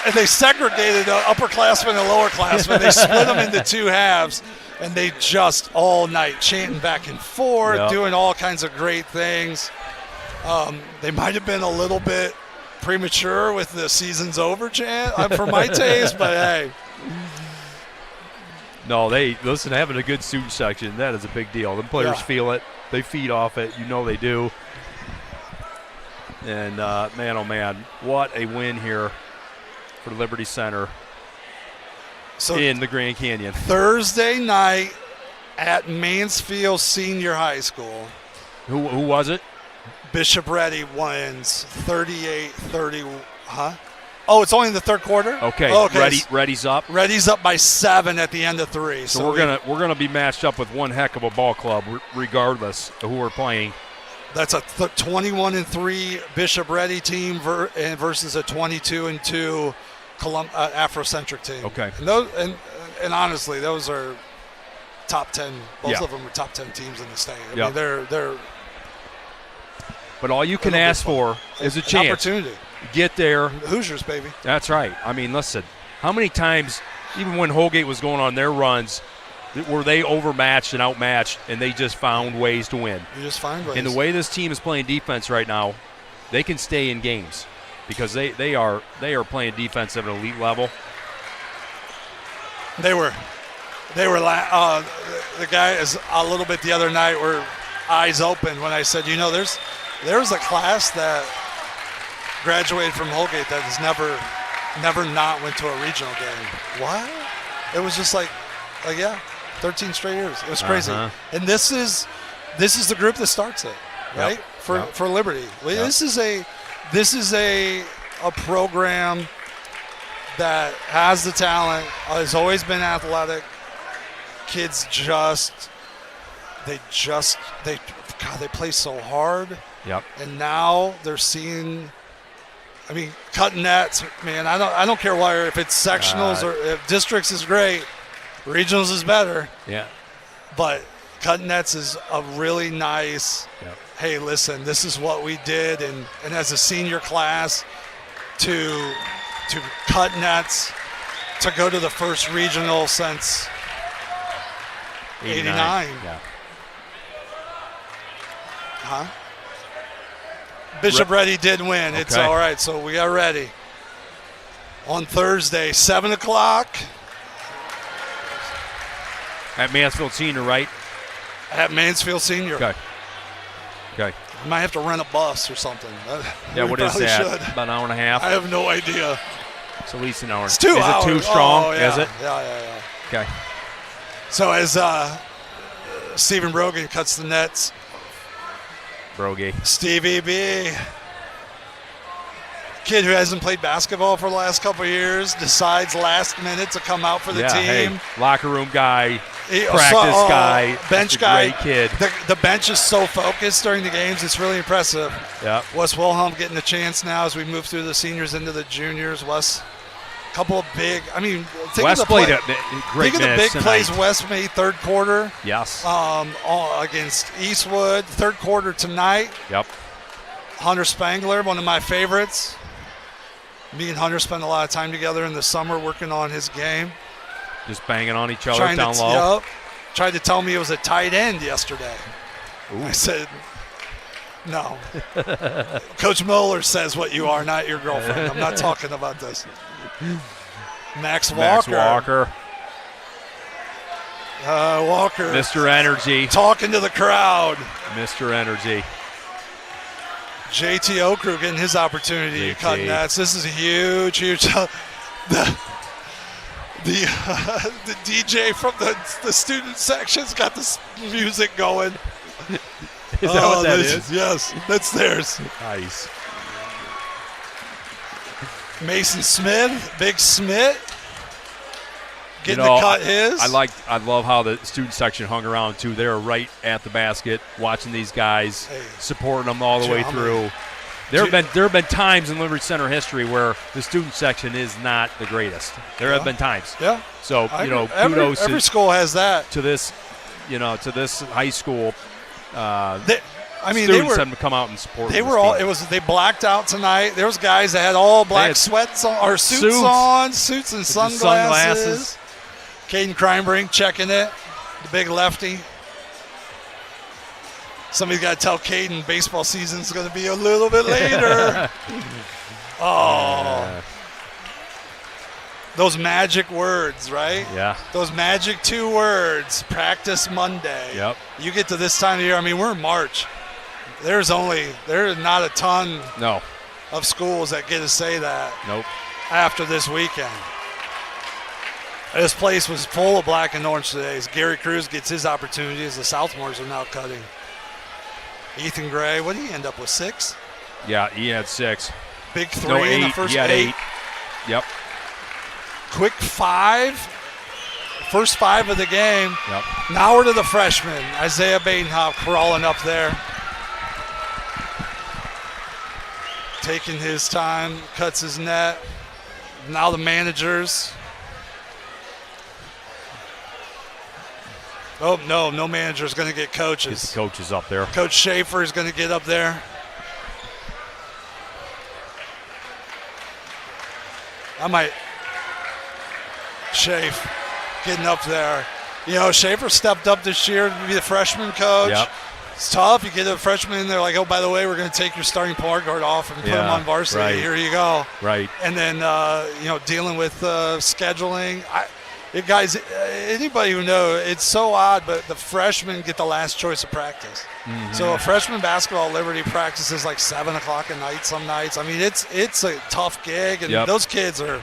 And they segregated upperclassmen and lowerclassmen. They split them into 2 halves, and they just all night chanting back and forth, doing all kinds of great things. They might have been a little bit premature with the season's over chant for my taste, but hey. No, having a good student section, that is a big deal. The players feel it. They feed off it. You know they do. And, man, oh, man, what a win here for Liberty Center in the Grand Canyon. Thursday night at Mansfield Senior High School. Who was it? Bishop Ready wins 38-30. Huh? Oh, it's only in the third quarter? Okay. Ready's up. Ready's up by 7 at the end of 3. So we're gonna be matched up with one heck of a ball club, regardless of who we're playing. That's a 21-3 Bishop Ready team versus a 22-2 Afrocentric team. Okay. And honestly, those are top 10. Both of them are top 10 teams in the state. I mean, they're. But all you can ask for is a chance. Opportunity. Get there. Hoosiers, baby. That's right. I mean, listen, how many times, even when Holgate was going on their runs, were they overmatched and outmatched, and they just found ways to win? You just find ways. And the way this team is playing defense right now, they can stay in games because they are playing defense at an elite level. They were the guys a little bit the other night were eyes open when I said, there's a class that graduated from Holgate that has never not went to a regional game. What? It was just like yeah, 13 straight years. It was crazy. And this is the group that starts it, right? For Liberty. This is a program that has the talent, has always been athletic. Kids they play so hard. Yep. And now they're seeing, cutting nets, man. I don't care if it's sectionals or if districts is great, regionals is better. Yeah. But cutting nets is a really nice. Yep. Hey, listen, this is what we did, and as a senior class, to cut nets, to go to the first regional since 89. Yeah. Huh? Bishop Ready did win. Okay. It's all right, so we got ready. On Thursday, 7 o'clock. At Mansfield Senior, right? At Mansfield Senior. Okay. I might have to rent a bus or something. Yeah, what is that? Should. About an hour and a half? I have no idea. It's at least an hour. It's 2 hours. Is it too strong? Oh, yeah. Is it? Yeah. Okay. So as Stephen Brogan cuts the nets. Brogy. Stevie B. Kid who hasn't played basketball for the last couple of years decides last minute to come out for the team. Hey, locker room guy, practice guy, bench guy. Great kid. The bench is so focused during the games; it's really impressive. Yeah. Wes Wilhelm getting a chance now as we move through the seniors into the juniors. Wes, couple of big. Wes played a great. Think of the big plays Wes made third quarter. Yes. Against Eastwood, third quarter tonight. Yep. Hunter Spangler, one of my favorites. Me and Hunter spent a lot of time together in the summer working on his game. Just banging on each other down low. Yep. Tried to tell me it was a tight end yesterday. Ooh. I said, no. Coach Mueller says what you are, not your girlfriend. I'm not talking about this. Max Walker. Walker. Mr. Energy. Talking to the crowd. Mr. Energy. JT Okru getting his opportunity to cut nets. This is a huge. The DJ from the student section's got this music going. Is that what that is? Yes, that's theirs. Nice. Mason Smith, Big Smith, getting to cut his. I love how the student section hung around too. They're right at the basket, watching these guys, supporting them all the way through. There have been times in Liberty Center history where the student section is not the greatest. There have been times. Yeah. So kudos. Every school has that. To this high school. Students had to come out and support. They were all. Team. They blacked out tonight. There was guys that had all black sweats on or suits on, suits and sunglasses. Caden Kreinbrink checking it, the big lefty. Somebody's got to tell Caden baseball season's going to be a little bit later. Those magic words, right? Yeah. Those magic 2 words. Practice Monday. Yep. You get to this time of year. We're in March. There's not a ton of schools that get to say that. Nope. After this weekend. This place was full of black and orange today. As Gary Cruz gets his opportunity as the Southmores are now cutting. Ethan Gray, what did he end up with, 6? Yeah, he had 6. Big 3 in the first 8. Yep. Quick 5. First 5 of the game. Yep. Now we're to the freshman. Isaiah Badenhop crawling up there. Taking his time, cuts his net. Now the managers. Oh, no manager is going to get coaches. Get the coaches up there. Coach Schaefer is going to get up there. Schaefer getting up there. Schaefer stepped up this year to be the freshman coach. Yep. It's tough. You get a freshman in there like, oh, by the way, we're going to take your starting point guard off and put him on varsity. Right. Here you go. Right. And then, dealing with scheduling. Guys, anybody who knows, it's so odd, but the freshmen get the last choice of practice. So a freshman basketball at Liberty practices like 7 o'clock at night some nights. I mean, it's a tough gig, and those kids are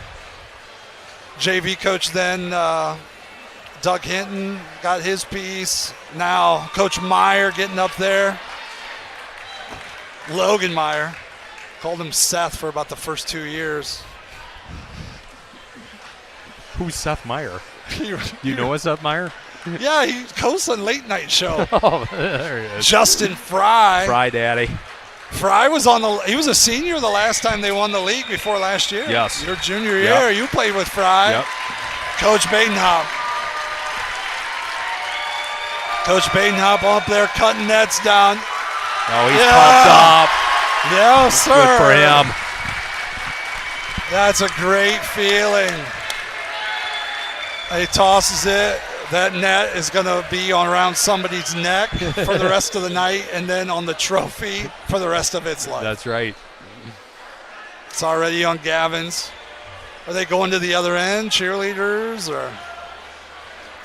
JV coach then. Doug Hinton got his piece. Now Coach Meyer getting up there. Logan Meyer. Called him Seth for about the first 2 years. Who's Seth Meyer? You know Seth Meyer? Yeah, he hosts a late night show. Oh, there he is. Justin Fry. Fry Daddy. Fry was he was a senior the last time they won the league before last year. Yes. Your junior year, you played with Fry. Yep. Coach Badenhop. Coach Badenhop up there cutting nets down. Oh, he's pumped up. Yeah, sir. Good for him. That's a great feeling. He tosses it. That net is going to be on around somebody's neck for the rest of the night, and then on the trophy for the rest of its life. That's right. It's already on Gavin's. Are they going to the other end, cheerleaders, or?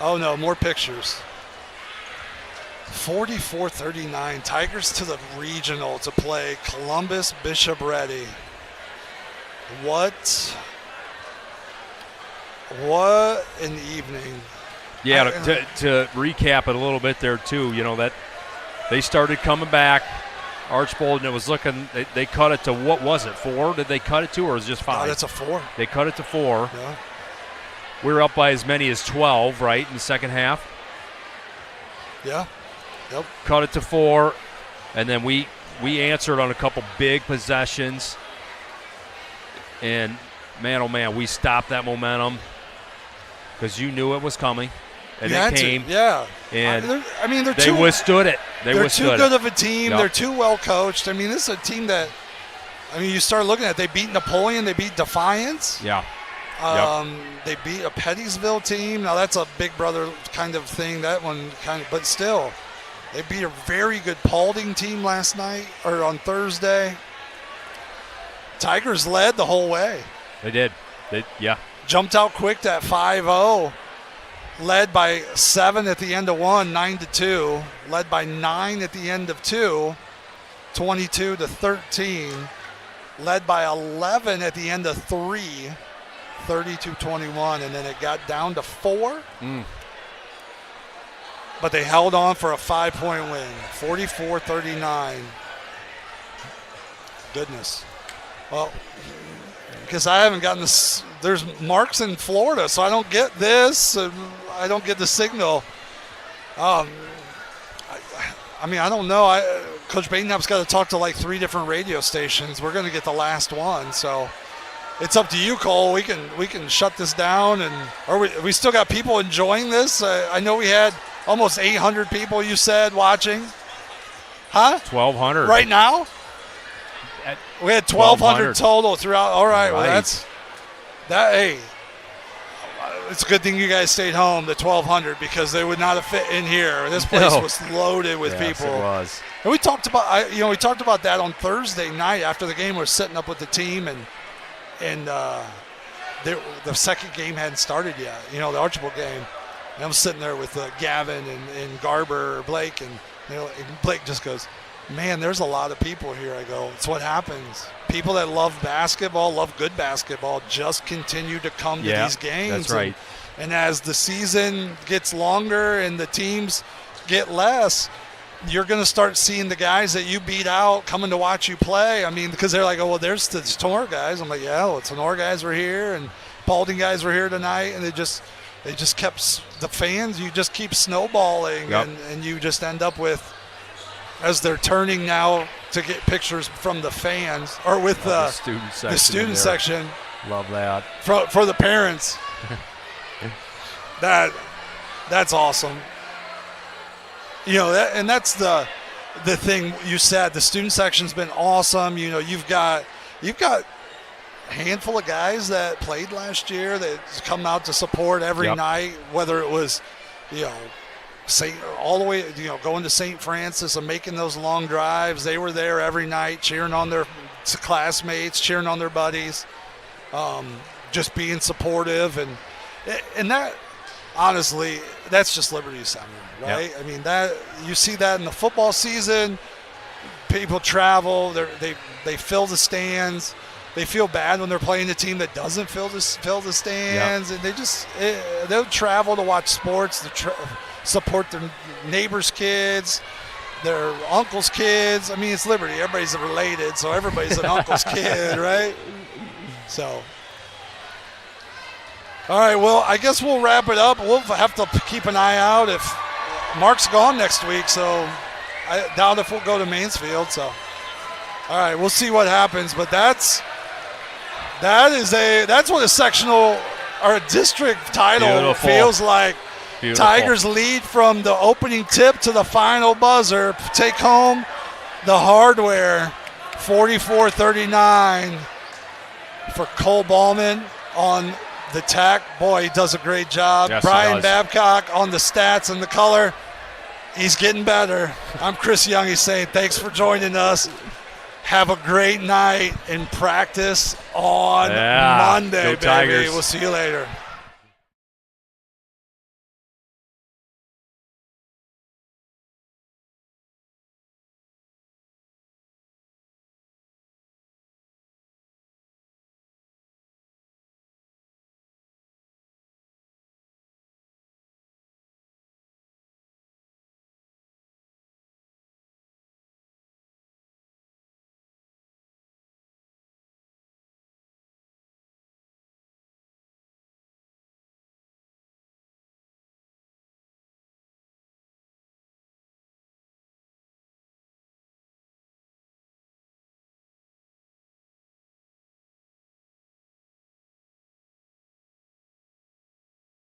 Oh, no, more pictures. 44-39, Tigers to the regional to play Columbus Bishop Ready. What an evening. Yeah, to recap it a little bit there too, that they started coming back, Archbold, and it was looking, they cut it to, what was it, 4? Did they cut it to, or was it just 5? No, that's a 4. They cut it to 4. Yeah. We were up by as many as 12, right, in the second half? Yeah. Yep. Cut it to 4, and then we answered on a couple big possessions, and man, oh man, we stopped that momentum because you knew it was coming, and it came. Yeah. And they withstood it. They're too good of a team. Yep. They're too well coached. I mean, this is a team that, you start looking at, they beat Napoleon, they beat Defiance. Yeah. They beat a Pettysville team. Now that's a big brother kind of thing. That one but still, they beat a very good Paulding team last night or on Thursday. Tigers led the whole way. They did. Jumped out quick to 5-0. Led by 7 at the end of 1, 9-2. Led by 9 at the end of 2, 22-13. Led by 11 at the end of 3, 32-21. And then it got down to 4. But they held on for a 5-point win, 44-39. Goodness. Well, because I haven't gotten this. There's marks in Florida, so I don't get this. I don't get the signal. I don't know. Coach Badenhop's got to talk to like 3 different radio stations. We're going to get the last one, so it's up to you, Cole. We can shut this down, or we still got people enjoying this. I know we had almost 800 people. You said watching, huh? 1,200 right now. We had 1,200 total throughout. All right, well that's that. Hey, it's a good thing you guys stayed home. The 1,200 because they would not have fit in here. This place was loaded with people. It was. And we talked about we talked about that on Thursday night after the game. We're sitting up with the team and the second game hadn't started yet. The Archbold game. And I'm sitting there with Gavin and Garber, Blake, and Blake just goes, "Man, there's a lot of people here." I go, "It's what happens. People that love basketball, love good basketball, just continue to come to these games." That's right. And as the season gets longer and the teams get less, you're going to start seeing the guys that you beat out coming to watch you play. Because they're like, "Oh, well, there's the Sonora guys." I'm like, "Yeah, well, Sonora guys were here and Paulding guys were here tonight," and they just kept the fans. You just keep snowballing, and you just end up with, as they're turning now to get pictures from the fans or with the student section. Love that for the parents. That's awesome. And that's the thing you said. The student section's been awesome. You've got a handful of guys that played last year that come out to support every night, whether it was, all the way, going to St. Francis and making those long drives. They were there every night cheering on their classmates, cheering on their buddies, just being supportive. And that honestly, that's just Liberty Center, right? Yep. I mean, that you see that in the football season. People travel, they fill the stands. They feel bad when they're playing a team that doesn't fill the stands, and they'll travel to watch sports, to support their neighbors' kids, their uncles' kids. I mean, it's Liberty. Everybody's related, so everybody's an uncle's kid, right? So, all right, well, I guess we'll wrap it up. We'll have to keep an eye out if Mark's gone next week, so I doubt if we'll go to Mansfield. So, all right, we'll see what happens. But that's what a sectional or a district title Beautiful. feels like. Beautiful. Tigers lead from the opening tip to the final buzzer. Take home the hardware, 44-39 for Cole Ballman on the tech. Boy, he does a great job. Yes, he Brian does. Babcock on the stats and the color. He's getting better. I'm Chris Young. He's saying thanks for joining us. Have a great night in practice on Monday, Go baby. Tigers. We'll see you later.